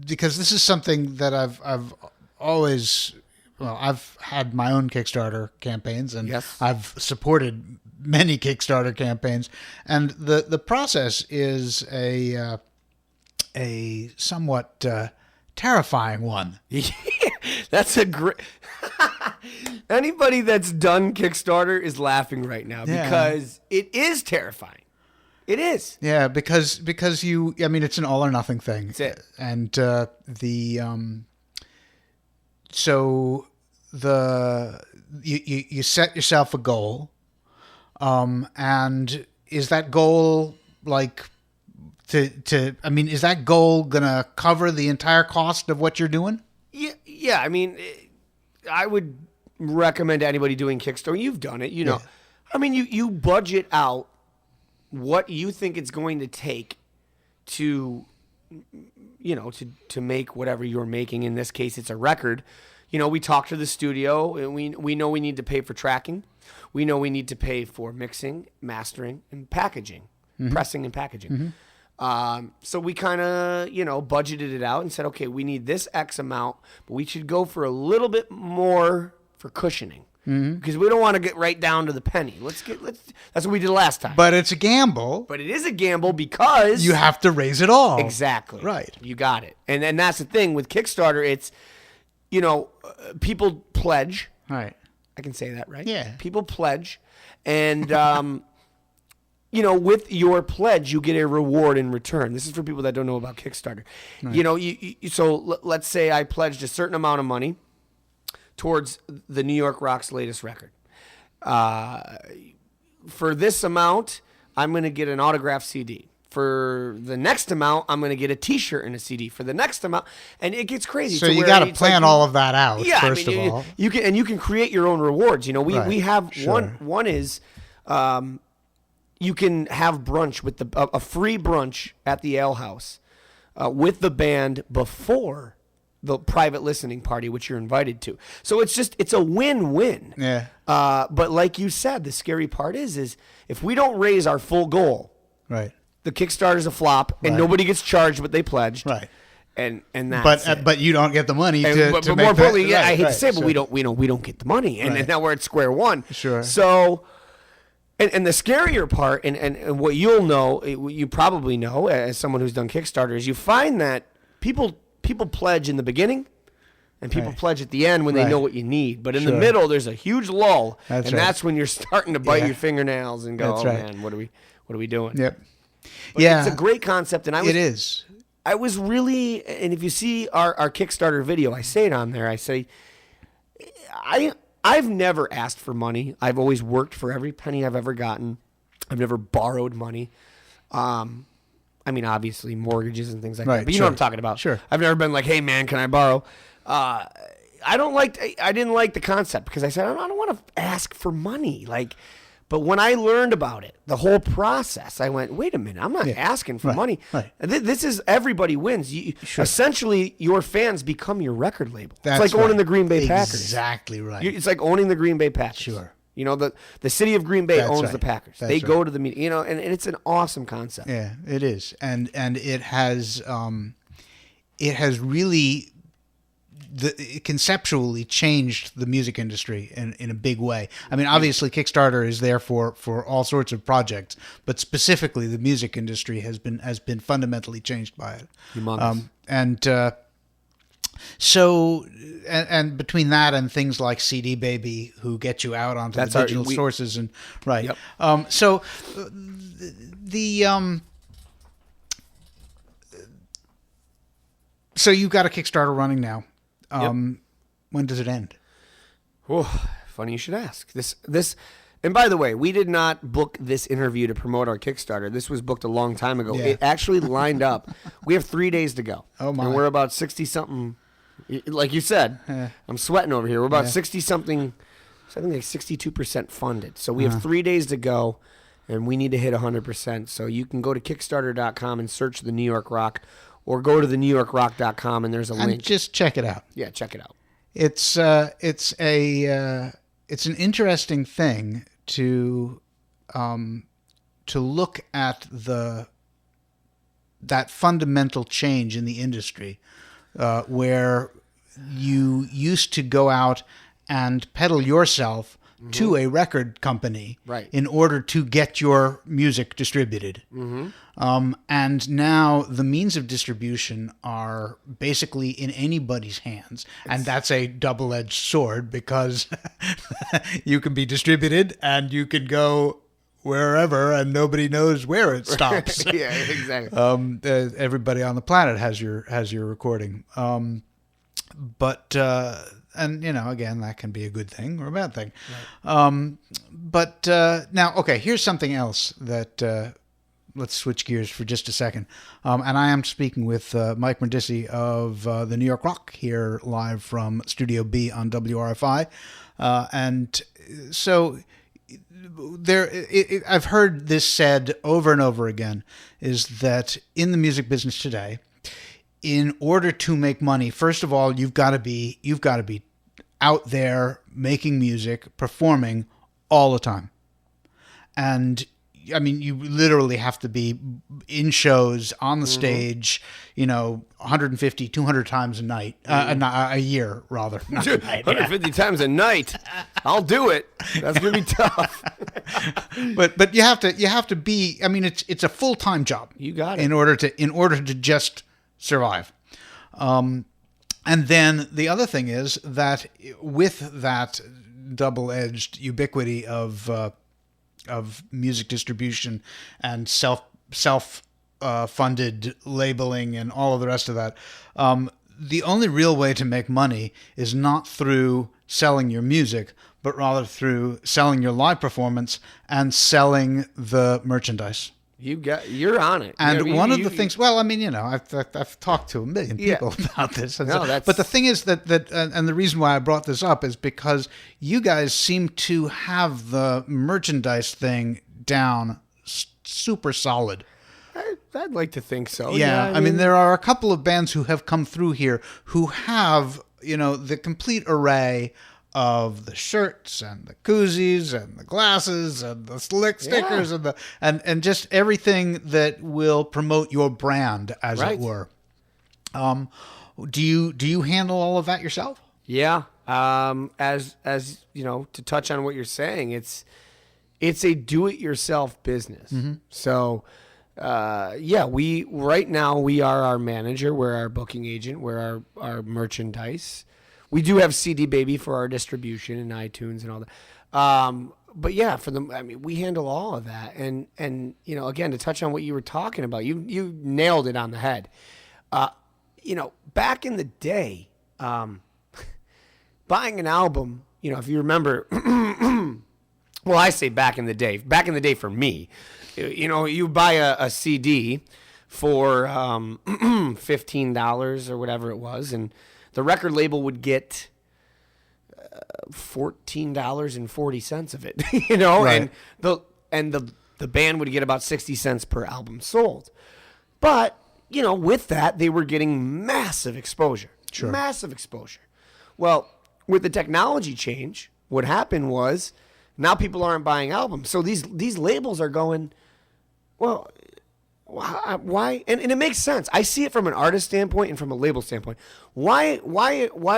Because this is something that I've always, well, I've had my own Kickstarter campaigns and Yes. I've supported many Kickstarter campaigns, and the process is a somewhat terrifying one. That's a great. Anybody that's done Kickstarter is laughing right now because it is terrifying. It is. Yeah, because you, I mean, it's an all or nothing thing. That's it. And you set yourself a goal, and is that goal like I mean, is that goal gonna cover the entire cost of what you're doing? Yeah. I mean, I would recommend to anybody doing Kickstarter. You've done it, you know. Yeah. I mean, you budget out what you think it's going to take to, you know, to make whatever you're making. In this case, it's a record. You know, we talk to the studio, and we know we need to pay for tracking. We know we need to pay for mixing, mastering, and packaging, pressing and packaging. So we kind of, you know, budgeted it out and said, okay, we need this X amount, but we should go for a little bit more for cushioning. Because we don't want to get right down to the penny. That's what we did last time. But it's a gamble. But it is a gamble because You have to raise it all. Exactly. Right. You got it. And that's the thing with Kickstarter. It's, you know, people pledge. Right. I can say that, right? Yeah. People pledge. And, you know, with your pledge, you get a reward in return. This is for people that don't know about Kickstarter. Right. You know, so let's say I pledged a certain amount of money towards the New York Rock's latest record. For this amount, I'm going to get an autographed CD. For the next amount, I'm going to get a T-shirt and a CD. For the next amount, and it gets crazy. So you got to plan all of that out. Yeah, first of all, you can create your own rewards. You know, we have Sure. one is you can have brunch with a free brunch at the Ale House with the band before the private listening party, which you're invited to. So it's a win-win. Yeah. But like you said, the scary part is if we don't raise our full goal, right. the Kickstarter's a flop, and Right. nobody gets charged what they pledged. Right. And that's it. But you don't get the money And- to but make more importantly, that, yeah, I right, hate right, to say, it, but sure. we don't get the money, and Right. now we're at square one. Sure. So, and the scarier part, and what you'll know, you probably know as someone who's done Kickstarter, is you find that people pledge in the beginning, And people Right. pledge at the end when they Right. know what you need. But in the Sure. middle, there's a huge lull. That's and right. that's when you're starting to bite Yeah. your fingernails and go, That's oh, right. man, what are we doing? Yep. But Yeah. It's a great concept. And It is. I was really, and if you see our Kickstarter video, I say it on there. I say, I've never asked for money. I've always worked for every penny I've ever gotten. I've never borrowed money. I mean, obviously mortgages and things like Right, that. But you sure. know what I'm talking about. Sure. I've never been like, hey man, can I borrow? I didn't like the concept because I said I don't want to ask for money. But when I learned about it, the whole process, I went, wait a minute, I'm not asking for Right, money. right. This is everybody wins. Sure. Essentially, your fans become your record label. That's it's like owning right. the Green Bay Packers. Exactly right. It's like owning the Green Bay Packers. Sure. You know, the city of Green Bay That's owns right. the Packers. That's they right. go to the meeting, you know, and it's an awesome concept. Yeah, it is, and it has really conceptually changed the music industry in a big way. I mean, obviously Kickstarter is there for all sorts of projects, but specifically the music industry has been fundamentally changed by it. Humongous. So, and between that and things like CD Baby, who get you out onto That's the our- digital we- sources, and right. Yep. So you've got a Kickstarter running now. When does it end? Oh, funny you should ask. This, and by the way, we did not book this interview to promote our Kickstarter. This was booked a long time ago. Yeah. It actually lined up. We have 3 days to go. Oh, my. And we're about 60-something, like you said, I'm sweating over here. We're about 60-something, I think like 62% funded. So we have 3 days to go, and we need to hit 100%. So you can go to Kickstarter.com and search the New York Rock, or go to the NewYorkRock.com, and there's a And link. just check it out. Yeah, check it out. It's an interesting thing to look at that fundamental change in the industry, where you used to go out and peddle yourself to a record company Right. in order to get your music distributed. And now the means of distribution are basically in anybody's hands. And that's a double-edged sword, because you can be distributed and you can go wherever and nobody knows where it stops. Yeah, exactly. Everybody on the planet has your recording. And you know, again, that can be a good thing or a bad thing. Right. Now, okay, here's something else that let's switch gears for just a second. And I am speaking with Mike Brindisi of the New York Rock here live from Studio B on WRFI. And so I've heard this said over and over again, is that in the music business today, in order to make money, first of all, you've got to be out there making music, performing all the time. And I mean, you literally have to be in shows, on the stage, 150, 200 times a night, a year, rather. Not a night. 150 times a night. I'll do it. That's gonna be tough. But you have to be. I mean, it's a full-time job. You got it. In order to just survive. And then the other thing is that with that double-edged ubiquity of music distribution and self funded labeling and all of the rest of that, the only real way to make money is not through selling your music, but rather through selling your live performance and selling the merchandise. You're on it. And one of the things, well, I mean, I've talked to a million people about this. And but the thing is that and the reason why I brought this up is because you guys seem to have the merchandise thing down super solid. I'd like to think so. Yeah, I mean, there are a couple of bands who have come through here who have, the complete array of the shirts and the koozies and the glasses and the slick stickers and just everything that will promote your brand, as it were. Do you handle all of that yourself? Yeah. As to touch on what you're saying, it's a do-it-yourself business. So, we right now we are our manager, we're our booking agent, we're our merchandise. We do have CD Baby for our distribution and iTunes and all that. But yeah, we handle all of that. And again, to touch on what you were talking about, you nailed it on the head. Back in the day, buying an album, if you remember, well, I say back in the day for me, you buy a CD for $15 or whatever it was, and the record label would get $14.40 of it, Right. and the band would get about 60 cents per album sold. But, with that, they were getting massive exposure. Sure. Massive exposure. Well, with the technology change, what happened was now people aren't buying albums. So these labels are going, well, why? And it makes sense. I see it from an artist standpoint and from a label standpoint. Why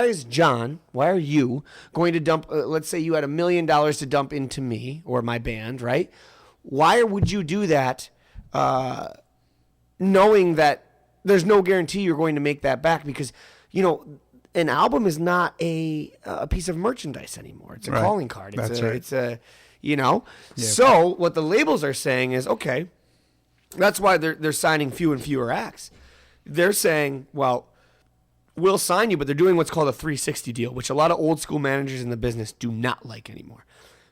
is John, why are you going to dump, let's say you had $1 million to dump into me or my band, right? Why would you do that knowing that there's no guarantee you're going to make that back? Because, an album is not a piece of merchandise anymore. It's a calling card. It's right. Yeah. So what the labels are saying is, okay, that's why they're signing fewer and fewer acts. They're saying, well, we'll sign you, but they're doing what's called a 360 deal, which a lot of old school managers in the business do not like anymore.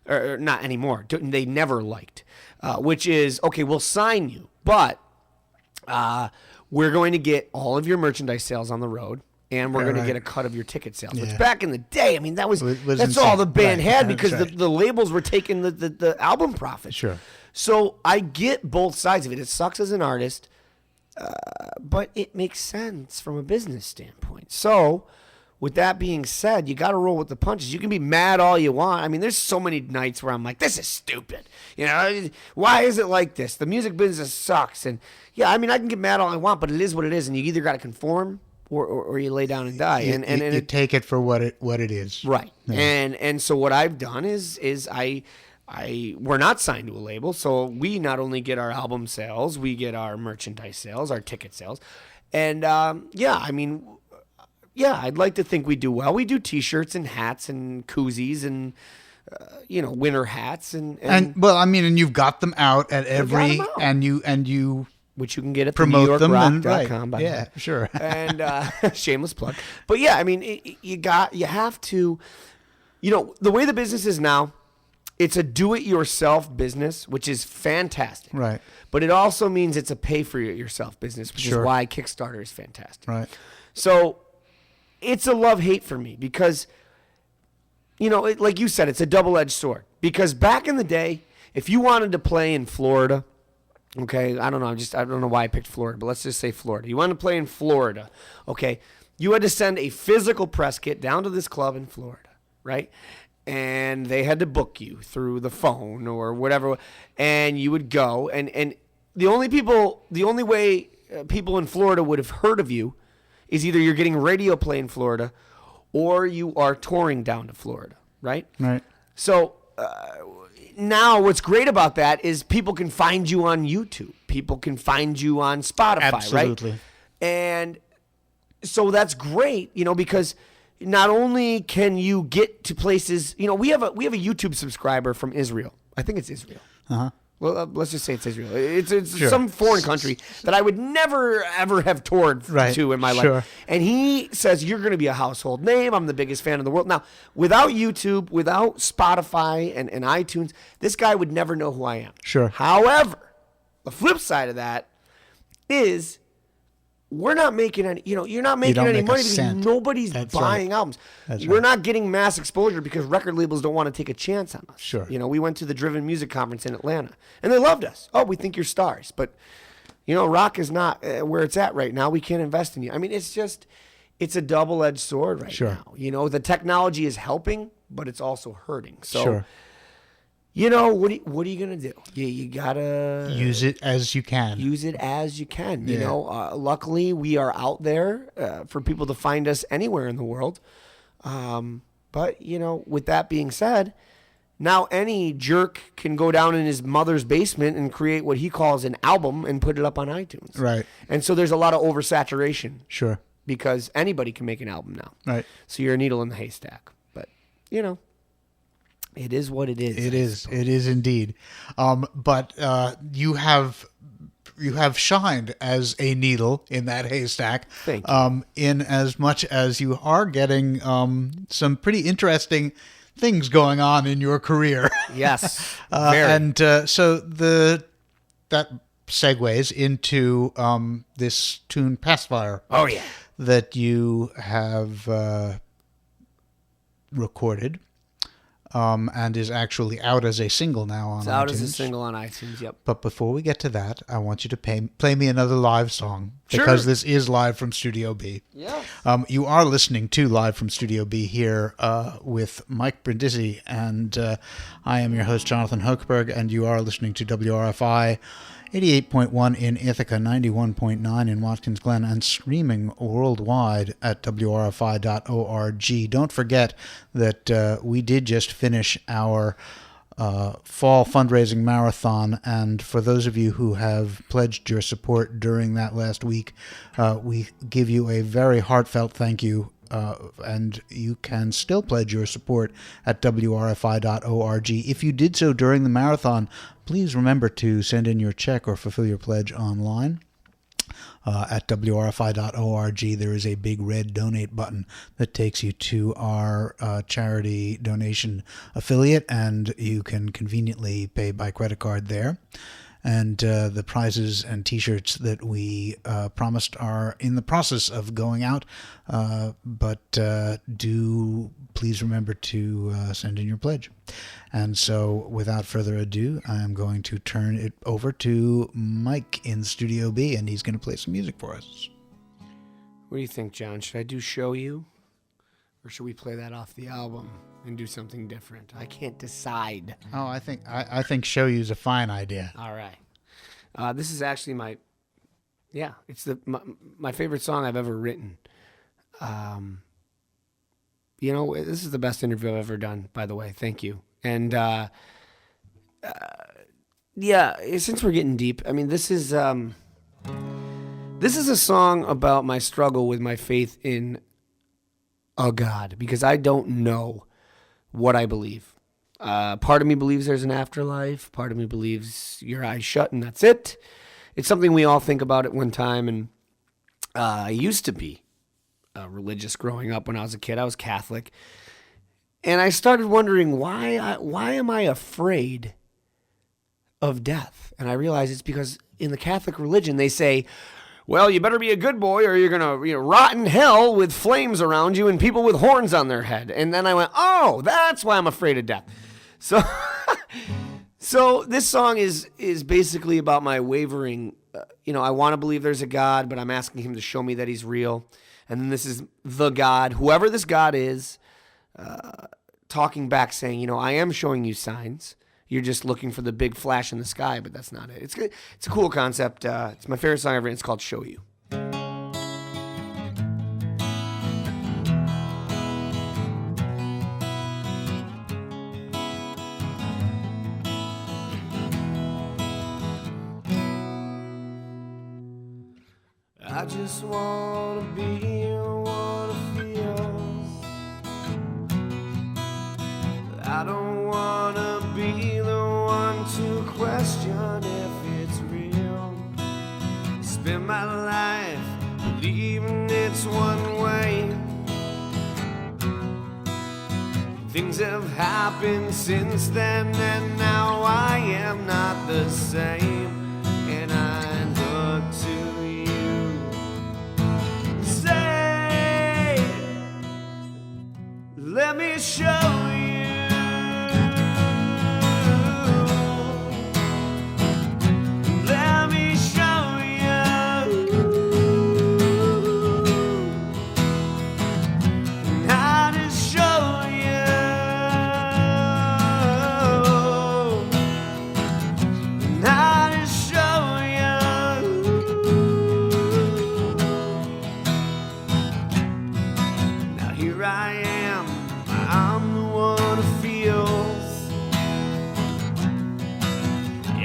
Or not anymore. They never liked. Which is, okay, we'll sign you, but we're going to get all of your merchandise sales on the road, and we're going to get a cut of your ticket sales. Which back in the day, that's insane. all the band had, because That's right. the labels were taking the album profit. Sure. So I get both sides of it. It sucks as an artist, but it makes sense from a business standpoint. So with that being said, you got to roll with the punches. You can be mad all you want. There's so many nights where I'm like, this is stupid. Why is it like this? The music business sucks. And I can get mad all I want, but it is what it is. And you either got to conform or you lay down and die. You take it for what it is. Right. Yeah. And so what I've done is we're not signed to a label, so we not only get our album sales, we get our merchandise sales, our ticket sales. And I'd like to think we do well. We do T-shirts and hats and koozies and winter hats and you've got them out at every them out. and you which you can get at promote them and thenewyorkrock.com. By the way. sure. And shameless plug. But you have to, the way the business is now, it's a do-it-yourself business, which is fantastic. Right. But it also means it's a pay-for-yourself business, which is why Kickstarter is fantastic. Right. So it's a love-hate for me because, like you said, it's a double-edged sword. Because back in the day, if you wanted to play in Florida, okay, I don't know why I picked Florida, but let's just say Florida. You wanted to play in Florida, okay, you had to send a physical press kit down to this club in Florida, right? And they had to book you through the phone or whatever, and you would go, and the only way people in Florida would have heard of you is either you're getting radio play in Florida or you are touring down to Florida, right? Right. So now what's great about that is people can find you on YouTube. People can find you on Spotify, Absolutely. right? And so that's great, because not only can you get to places, we have a YouTube subscriber from Israel. I think it's Israel. Uh-huh. Well, let's just say it's Israel. It's some foreign country that I would never, ever have toured to in my life. And he says, you're going to be a household name. I'm the biggest fan in the world. Now, without YouTube, without Spotify and iTunes, this guy would never know who I am. Sure. However, the flip side of that is we're not making any, you're not making any money because nobody's buying albums. We're not getting mass exposure because record labels don't want to take a chance on us. Sure. We went to the Driven Music Conference in Atlanta and they loved us. Oh, we think you're stars. But, rock is not where it's at right now. We can't invest in you. It's a double-edged sword right now. The technology is helping, but it's also hurting. So, what are you going to do? You got to use it as you can. Luckily, we are out there for people to find us anywhere in the world. But, with that being said, now any jerk can go down in his mother's basement and create what he calls an album and put it up on iTunes. Right. And so there's a lot of oversaturation. Sure. because anybody can make an album now. Right. So you're a needle in the haystack. But, you know, it is what it is. It is. It is indeed. But you have shined as a needle in that haystack. Thank you. In as much as you are getting some pretty interesting things going on in your career. Yes. Very. And so that segues into this tune Pacifier. Oh, yeah. That you have recorded. And is actually out as a single now on iTunes. It's out as a single on iTunes, yep. But before we get to that, I want you to play me another live song. Sure. Because this is live from Studio B. Yeah. You are listening to Live from Studio B here with Mike Brindisi. And I am your host, Jonathan Hochberg. And you are listening to WRFI 88.1 in Ithaca, 91.9 in Watkins Glen, and streaming worldwide at WRFI.org. Don't forget that we did just finish our fall fundraising marathon, and for those of you who have pledged your support during that last week, we give you a very heartfelt thank you. And you can still pledge your support at WRFI.org. If you did so during the marathon, please remember to send in your check or fulfill your pledge online. At WRFI.org, there is a big red donate button that takes you to our charity donation affiliate, and you can conveniently pay by credit card there. And the prizes and T-shirts that we promised are in the process of going out. But do please remember to send in your pledge. And so without further ado, I am going to turn it over to Mike in Studio B, and he's going to play some music for us. What do you think, John? Should I do Show You? Or should we play that off the album and do something different? I can't decide. Oh, I think Show You is a fine idea. All right. This is actually it's my favorite song I've ever written. This is the best interview I've ever done, by the way. Thank you. And since we're getting deep, I mean, this is a song about my struggle with my faith in a God, because I don't know what I believe. Part of me believes there's an afterlife. Part of me believes your eyes shut and that's it. It's something we all think about at one time. And I used to be religious growing up when I was a kid. I was Catholic. And I started wondering, why am I afraid of death? And I realized it's because in the Catholic religion, they say, well, you better be a good boy or you're going to rot in hell with flames around you and people with horns on their head. And then I went, oh, that's why I'm afraid of death. So this song is basically about my wavering. I want to believe there's a God, but I'm asking him to show me that he's real. And then this is the God, whoever this God is, talking back saying, I am showing you signs. You're just looking for the big flash in the sky, but that's not it. It's good. It's a cool concept. It's my favorite song I've written. It's called Show You. I just want to be what it feels. I don't want to be the one to question if it's real. Spend my life believing it's one way. Things have happened since then, and now I am not the same. And I look to you, say, let me show you. Let me show you how to show you how to show you. Now here I am, I'm the one who feels.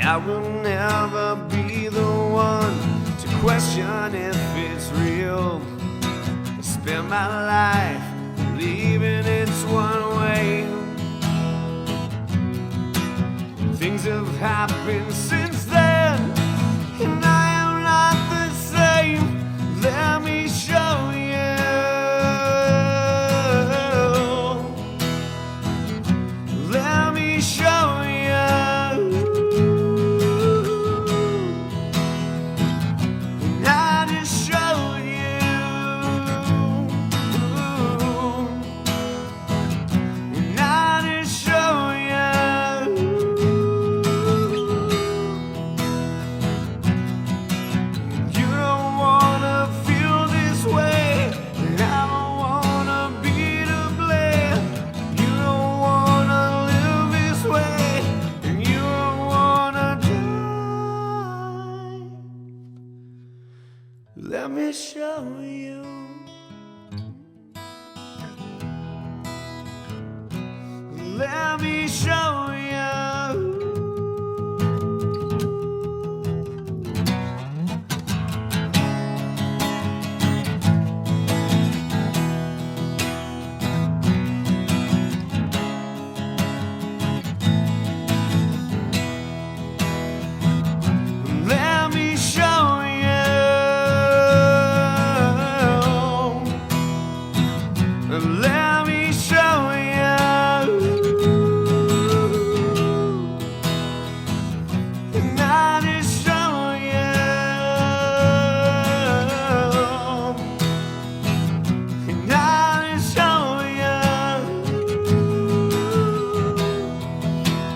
I will never be the one to question if it's real. spend my life believing it's one way. Things have happened since then, and I am not the same. Let me show you. Let me show you. And I just show you. And I just show you. You don't wanna feel this way, and I don't wanna be to blame. You don't wanna live this way, and you don't wanna die. Let me show you. Let me show you. Let me show you. Let me show you. And I just show you. And I just show you.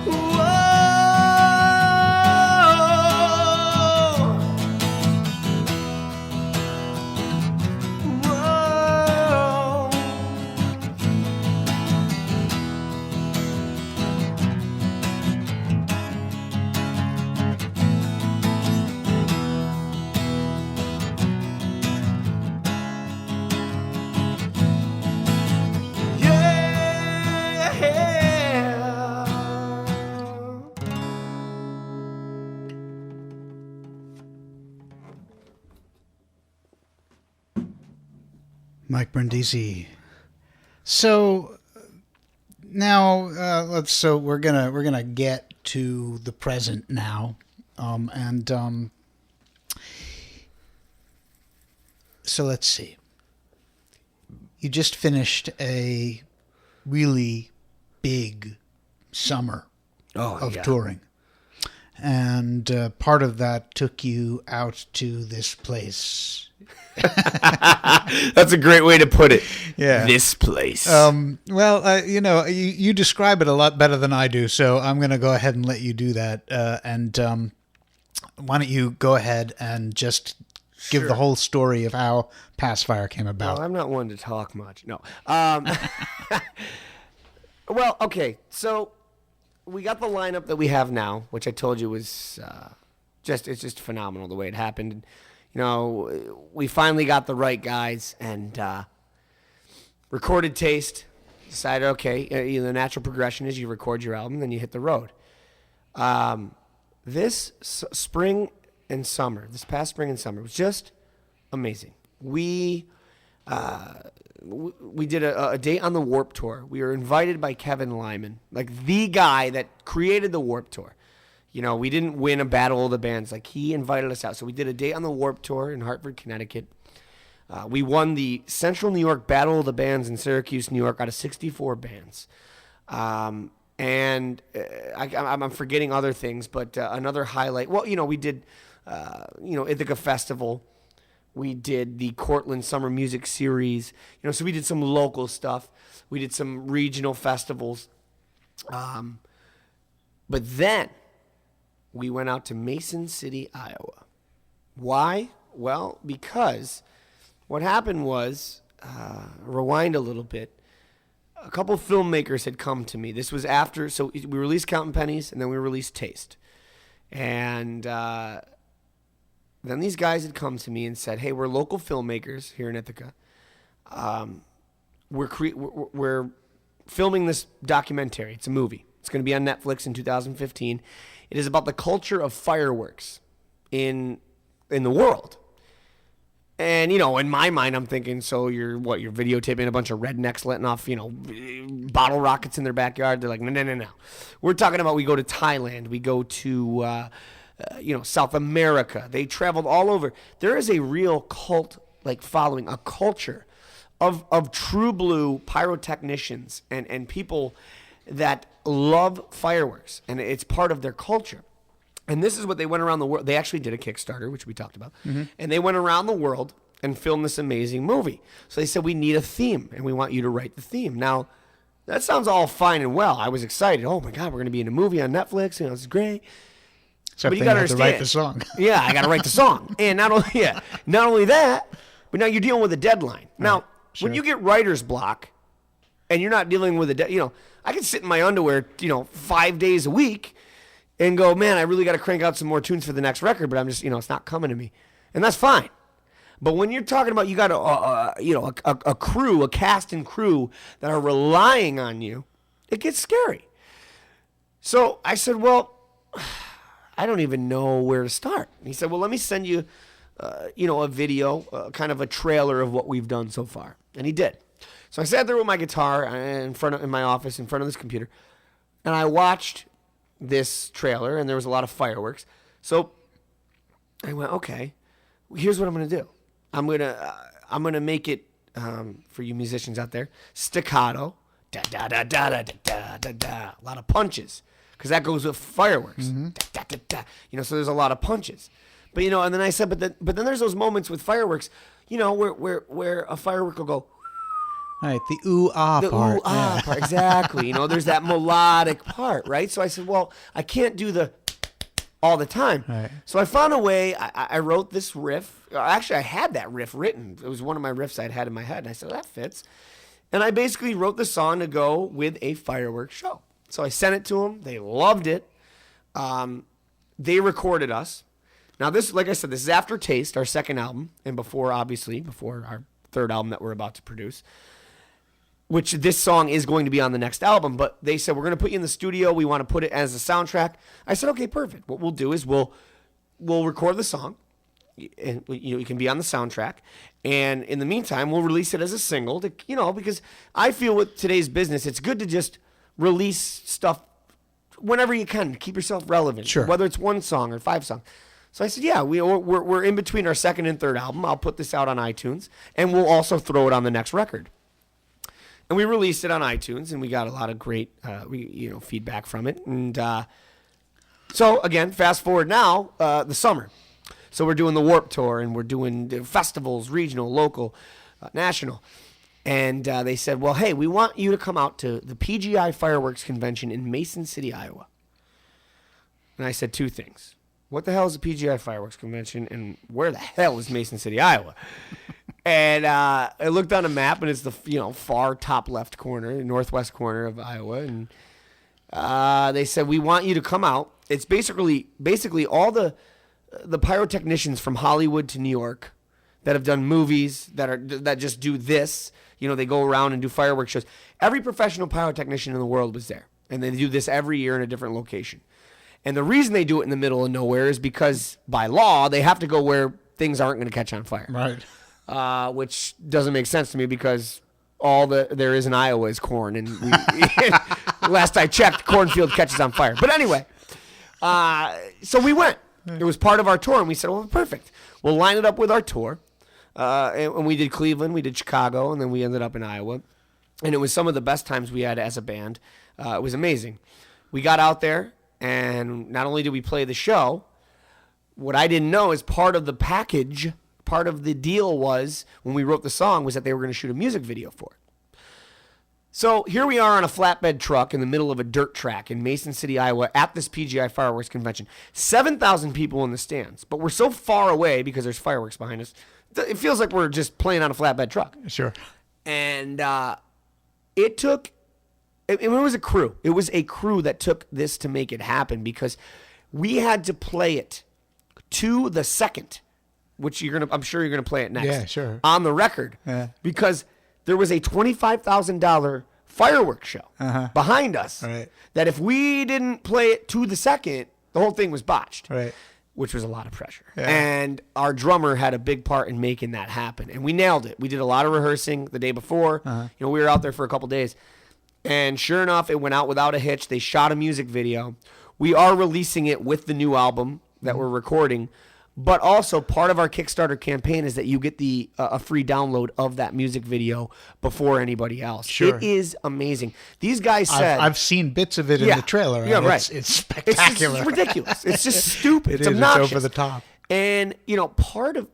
Whoa. Yeah. Mike Brindisi. So now we're gonna get to the present now, so let's see. You just finished a really big summer of touring, and part of that took you out to this place. That's a great way to put it. Yeah. This place. You describe it a lot better than I do, so I'm going to go ahead and let you do that. Why don't you go ahead and just give the whole story of how Past Fire came about? Well, I'm not one to talk much. No. Well, okay. So we got the lineup that we have now, which I told you was it's just phenomenal the way it happened. You know, we finally got the right guys and recorded taste. Decided, okay, the natural progression is you record your album, then you hit the road. This spring and summer, this past spring and summer, was just amazing. We did a date on the Warped Tour. We were invited by Kevin Lyman, like the guy that created the Warped Tour. You know, we didn't win a battle of the bands. Like, he invited us out. So we did a date on the Warped Tour in Hartford, Connecticut. We won the Central New York Battle of the Bands in Syracuse, New York, out of 64 bands. I'm forgetting other things, but another highlight. Well, you know, we did, Ithaca Festival. We did the Cortland Summer Music Series. You know, so we did some local stuff. We did some regional festivals. But then we went out to Mason City, Iowa. Why? Well, because what happened was, rewind a little bit, a couple filmmakers had come to me. This was after, so we released Counting Pennies, and then we released Taste. And then these guys had come to me and said, hey, we're local filmmakers here in Ithaca. We're filming this documentary. It's a movie. It's going to be on Netflix in 2015. It is about the culture of fireworks in the world. And, in my mind, I'm thinking, so you're videotaping a bunch of rednecks letting off, bottle rockets in their backyard? They're like, no. We're talking about we go to Thailand. We go to, South America. They traveled all over. There is a real cult, following, a culture of true blue pyrotechnicians and people that love fireworks. And it's part of their culture. And this is what they went around the world. They actually did a Kickstarter, which we talked about. Mm-hmm. And they went around the world and filmed this amazing movie. So they said, we need a theme, and we want you to write the theme. Now, that sounds all fine and well. I was excited. Oh, my God, we're going to be in a movie on Netflix. This is great. Except but you got to write the song. Yeah, I got to write the song. And not only that, but now you're dealing with a deadline. Now, sure. When you get writer's block and you're not dealing with I can sit in my underwear, 5 days a week and go, man, I really got to crank out some more tunes for the next record, but I'm just, it's not coming to me. And that's fine. But when you're talking about you got a crew, a cast and crew that are relying on you, it gets scary. So I said, well, I don't even know where to start. And he said, well, let me send you, a video, kind of a trailer of what we've done so far. And he did. So I sat there with my guitar in my office, in front of this computer, and I watched this trailer, and there was a lot of fireworks. So I went, okay, here's what I'm going to do. I'm gonna make it, for you musicians out there, staccato, da da da da da da da da, a lot of punches, because that goes with fireworks. Mm-hmm. Da, da, da, da. So there's a lot of punches. But and then I said, but then there's those moments with fireworks, where a firework will go. Right, the ooh-ah part. The ooh-ah part, exactly. There's that melodic part, right? So I said, well, I can't do the all the time. Right. So I found a way. I wrote this riff. Actually, I had that riff written. It was one of my riffs I'd had in my head. And I said, that fits. And I basically wrote the song to go with a fireworks show. So I sent it to them. They loved it. They recorded us. Now, this, like I said, this is after Taste, our second album, and before our third album that we're about to produce, which this song is going to be on the next album. But they said, we're going to put you in the studio. We want to put it as a soundtrack. I said, okay, perfect. What we'll do is we'll record the song, and you can be on the soundtrack. And in the meantime, we'll release it as a single, because I feel with today's business, it's good to just release stuff whenever you can. Keep yourself relevant, sure. Whether it's one song or 5 songs. So I said, yeah, we're in between our second and third album. I'll put this out on iTunes, and we'll also throw it on the next record. And we released it on iTunes, and we got a lot of great feedback from it. And so, again, fast forward now, the summer. So we're doing the Warped Tour, and we're doing the festivals, regional, local, national. And they said, well, hey, we want you to come out to the PGI Fireworks Convention in Mason City, Iowa. And I said 2 things. What the hell is a PGI Fireworks Convention, and where the hell is Mason City, Iowa? And I looked on a map, and it's the far top left corner, northwest corner of Iowa. And they said, we want you to come out. It's basically all the pyrotechnicians from Hollywood to New York that have done movies that just do this. They go around and do fireworks shows. Every professional pyrotechnician in the world was there, and they do this every year in a different location. And the reason they do it in the middle of nowhere is because by law they have to go where things aren't going to catch on fire. Right. Which doesn't make sense to me because all there is in Iowa is corn, and last I checked, cornfield catches on fire. But anyway, so we went. It was part of our tour, and we said, well, perfect. We'll line it up with our tour. And we did Cleveland, we did Chicago, and then we ended up in Iowa. And it was some of the best times we had as a band. It was amazing. We got out there, and not only did we play the show, what I didn't know is part of the package, part of the deal was, when we wrote the song, was that they were going to shoot a music video for it. So here we are on a flatbed truck in the middle of a dirt track in Mason City, Iowa, at this PGI Fireworks Convention. 7,000 people in the stands, but we're so far away because there's fireworks behind us. It feels like we're just playing on a flatbed truck. Sure. And it was a crew. It was a crew that took this to make it happen because we had to play it to the second, which I'm sure you're gonna play it next. Yeah, sure. On the record, because there was a $25,000 fireworks show behind us. Right. That if we didn't play it to the second, the whole thing was botched. Right. which was a lot of pressure. And our drummer had a big part in making that happen. And we nailed it. We did a lot of rehearsing the day before. We were out there for a couple days. And sure enough, it went out without a hitch. They shot a music video. We are releasing it with the new album that we're recording. But also part of our Kickstarter campaign is that you get a free download of that music video before anybody else. Sure. It is amazing. These guys said... I've seen bits of it in the trailer. Yeah, right. It's spectacular. It's ridiculous. It's just stupid. It's It's obnoxious. over the top. And, part of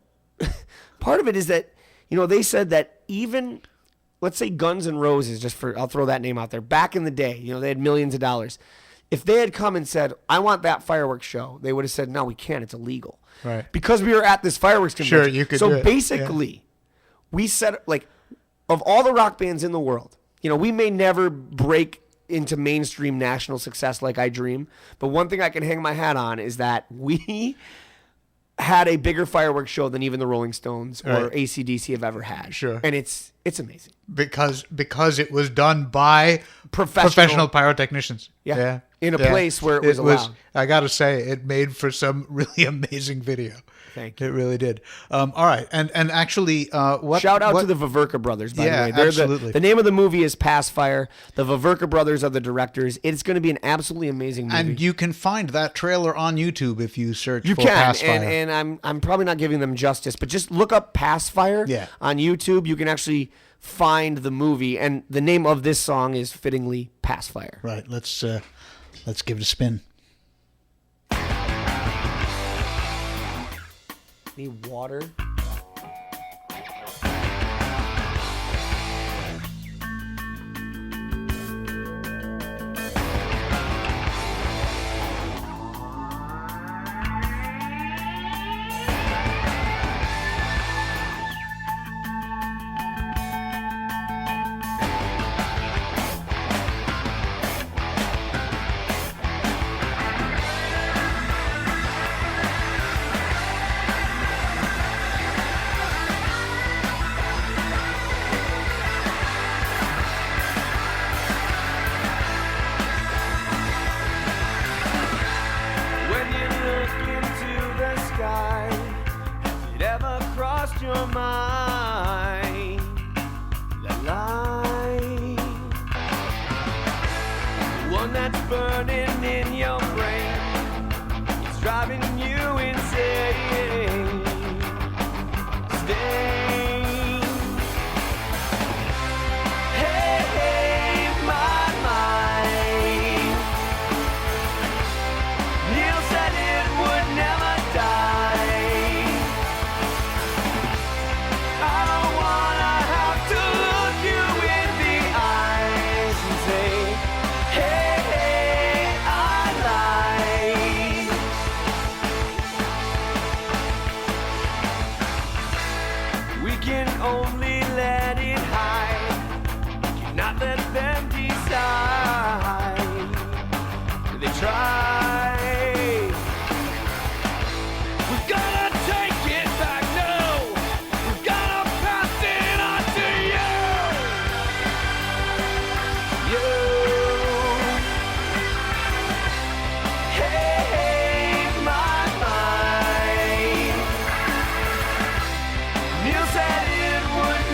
it is that, they said that even, let's say Guns N' Roses, I'll throw that name out there, back in the day, they had millions of dollars. If they had come and said, I want that fireworks show, they would have said, no, we can't. It's illegal. Right. Because we were at this fireworks convention. Sure, you could so do it. basically, we said, of all the rock bands in the world, we may never break into mainstream national success like I dream, but one thing I can hang my hat on is that we had a bigger fireworks show than even the Rolling Stones or AC/DC have ever had. Sure. And it's amazing. Because it was done by professional pyrotechnicians. Yeah. In a place where it was allowed. I got to say, it made for some really amazing video. Thank you. It really did. All right. And actually, shout out to the Vaverka brothers, by the way. Absolutely. The name of the movie is Pass Fire. The Vaverka brothers are the directors. It's going to be an absolutely amazing movie. And you can find that trailer on YouTube if you search for Pass Fire. And I'm probably not giving them justice, but just look up Pass Fire on YouTube. You can actually find the movie, and the name of this song is fittingly Pass Fire. Right. Let's give it a spin. Need water. When you look into the sky, has it ever crossed your mind that light, the one that's burning in your brain, it's driving you insane. Stay. Hey, my mind. Neil said it would never die. I don't wanna have to look you in the eyes and say, hey, I lied. We can only let it hide, cannot let them decide. They try. We've gotta take it back now. We've gotta pass it on to you. Hey, my mind. Neil said it would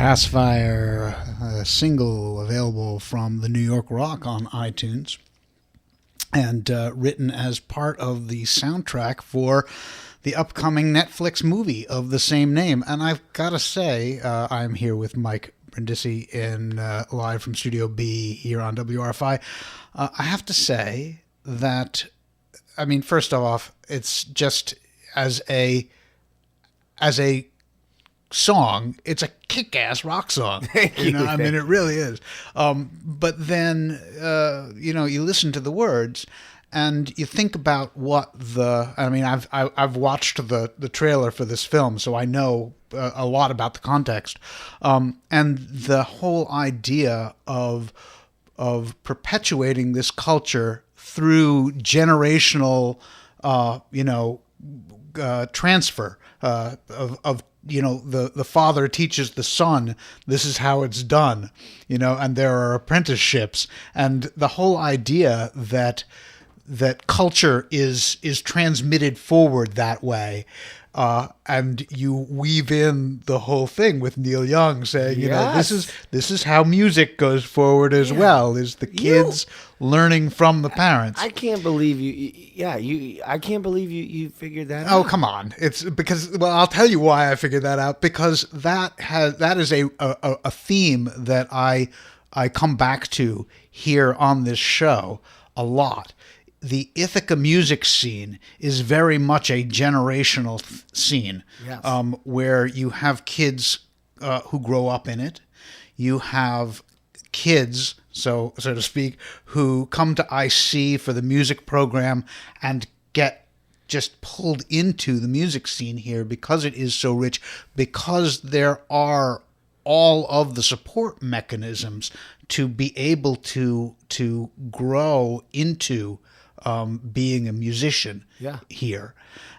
Pacifier, a single available from the New York Rock on iTunes, and written as part of the soundtrack for the upcoming Netflix movie of the same name. And I've got to say, I'm here with Mike Brindisi in live from Studio B here on WRFI. I have to say that, I mean, first off, it's just as a song, it's a kick-ass rock song. Thank you. I mean, it really is. But then, you listen to the words and you think about I've watched the trailer for this film, so I know a lot about the context. And the whole idea of perpetuating this culture through generational, transfer of the father teaches the son, this is how it's done, and there are apprenticeships, and the whole idea that culture is transmitted forward that way. And you weave in the whole thing with Neil Young saying, Yes. this is how music goes forward as well, is the kids learning from the parents. I can't believe I can't believe you figured that out. Oh, come on. It's because, well, I'll tell you why I figured that out, because that is a theme that I come back to here on this show a lot. The Ithaca music scene is very much a generational scene, Yes. where you have kids who grow up in it. You have kids, so to speak, who come to IC for the music program and get just pulled into the music scene here because it is so rich, because there are all of the support mechanisms to be able to grow into being a musician here.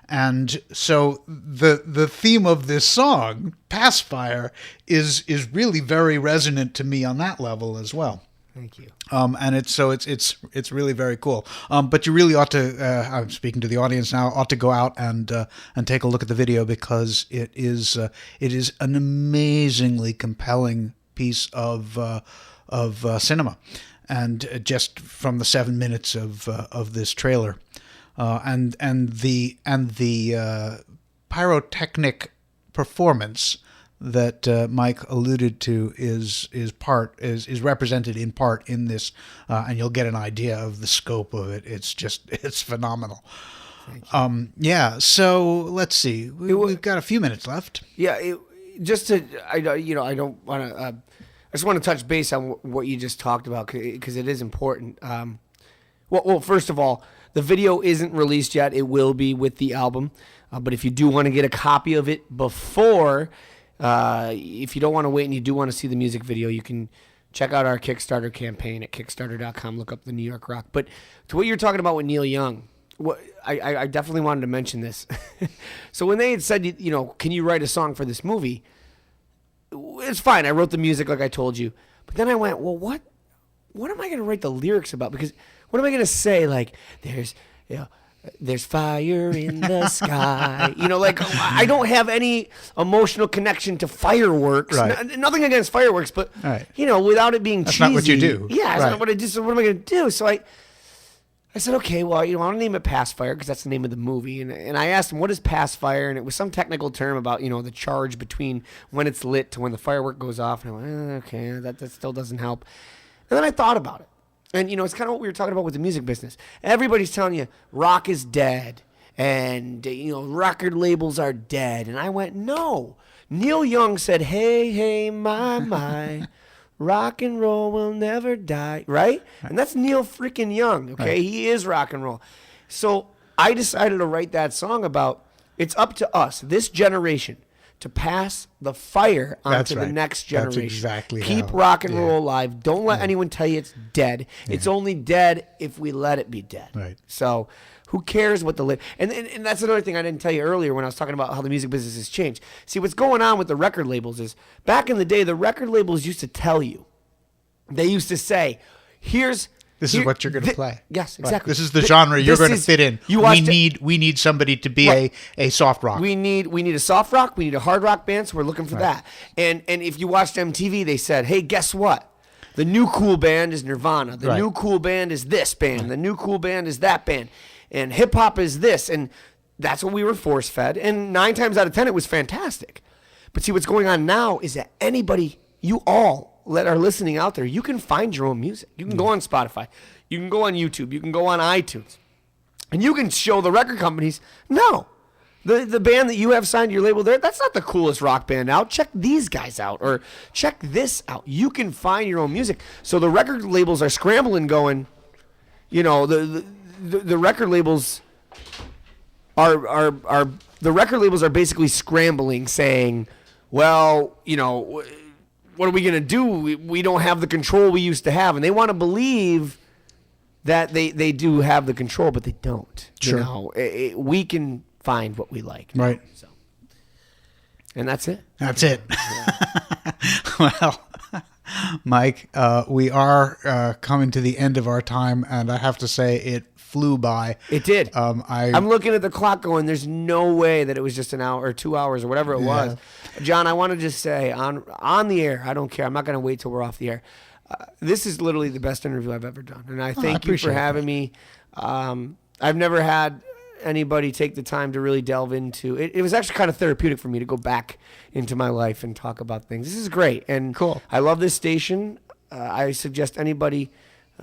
And so the theme of this song, Pacifier, is really very resonant to me on that level as well. Thank you. And it's really very cool. But you really ought to, I'm speaking to the audience now, ought to go out and take a look at the video, because it is an amazingly compelling piece of cinema. And just from the 7 minutes of this trailer, and the pyrotechnic performance that Mike alluded to is represented in part in this, and you'll get an idea of the scope of it. It's phenomenal. Thank you. So let's see. We've got a few minutes left. Yeah, I don't want to. I just want to touch base on what you just talked about, because it is important. Well, first of all, the video isn't released yet. It will be with the album. But if you do want to get a copy of it before, if you don't want to wait and you do want to see the music video, you can check out our Kickstarter campaign at Kickstarter.com. Look up the New York Rock. But to what you're talking about with Neil Young, I definitely wanted to mention this. So when they had said, can you write a song for this movie? It's fine. I wrote the music like I told you. But then I went, well, what am I going to write the lyrics about? Because what am I going to say? Like, there's fire in the sky. I don't have any emotional connection to fireworks. Right. Nothing against fireworks, but, right. Without it being That's cheesy. not what you do. Yeah, that's Right. not what I do. So what am I going to do? So I said, okay, well, I want to name it Pacifier because that's the name of the movie. And I asked him, what is Pacifier? And it was some technical term about, the charge between when it's lit to when the firework goes off. And I went, okay, that still doesn't help. And then I thought about it. And, it's kind of what we were talking about with the music business. Everybody's telling you rock is dead and, record labels are dead. And I went, no. Neil Young said, hey, my. Rock and roll will never die, right? And that's Neil freaking Young, okay? Right. He is rock and roll. So I decided to write that song about it's up to us, this generation, to pass the fire on That's to right. the next That's generation. exactly Keep how- rock and yeah. roll alive. Don't let anyone tell you it's dead. It's only dead if we let it be dead. Right. So who cares what the and that's another thing I didn't tell you earlier when I was talking about how the music business has changed. See, what's going on with the record labels is back in the day, the record labels used to tell you, they used to say, here's This is what you're going to play. Yes, exactly. This is the genre you're going to fit in. We need somebody to be a soft rock. We need a soft rock. We need a hard rock band. So we're looking for that. And if you watched MTV, they said, hey, guess what? The new cool band is Nirvana. The new cool band is this band. The new cool band is that band. And hip hop is this. And that's what we were force fed. And 9 times out of 10, it was fantastic. But see, what's going on now is that anybody, you all that are listening out there, you can find your own music. You can go on Spotify. You can go on YouTube. You can go on iTunes. And you can show the record companies, no, the band that you have signed your label there, that's not the coolest rock band out. Check these guys out, or check this out. You can find your own music. So the record labels are scrambling going, you know, the record labels are the record labels are basically scrambling, saying, well, you know, what are we going to do? We don't have the control we used to have. And they want to believe that they do have the control, but they don't. Sure. You know, we can find what we like. Right. So. And that's it. That's it. Well, Mike, we are coming to the end of our time, and I have to say it flew by. It did. I'm looking at the clock going, there's no way that it was just an hour or 2 hours or whatever it was. John, I want to just say on the air, I don't care. I'm not going to wait till we're off the air. This is literally the best interview I've ever done. And I thank you for having me. I've never had anybody take the time to really delve into it. It was actually kind of therapeutic for me to go back into my life and talk about things. This is great. And cool. I love this station. I suggest anybody,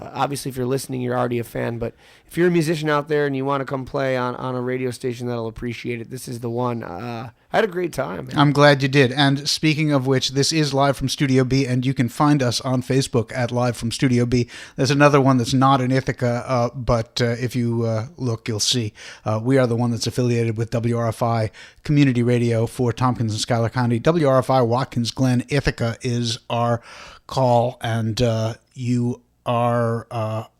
obviously if you're listening, you're already a fan, but if you're a musician out there and you want to come play on a radio station that'll appreciate it, this is the one. I had a great time, man. I'm glad you did. And speaking of which, this is Live from Studio B, and you can find us on Facebook at Live from Studio B. There's another one that's not in Ithaca, but if you look, you'll see. We are the one that's affiliated with WRFI Community Radio for Tompkins and Schuyler County. WRFI Watkins Glen, Ithaca is our call, and you are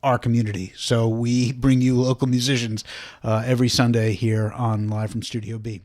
our community. So we bring you local musicians every Sunday here on Live from Studio B.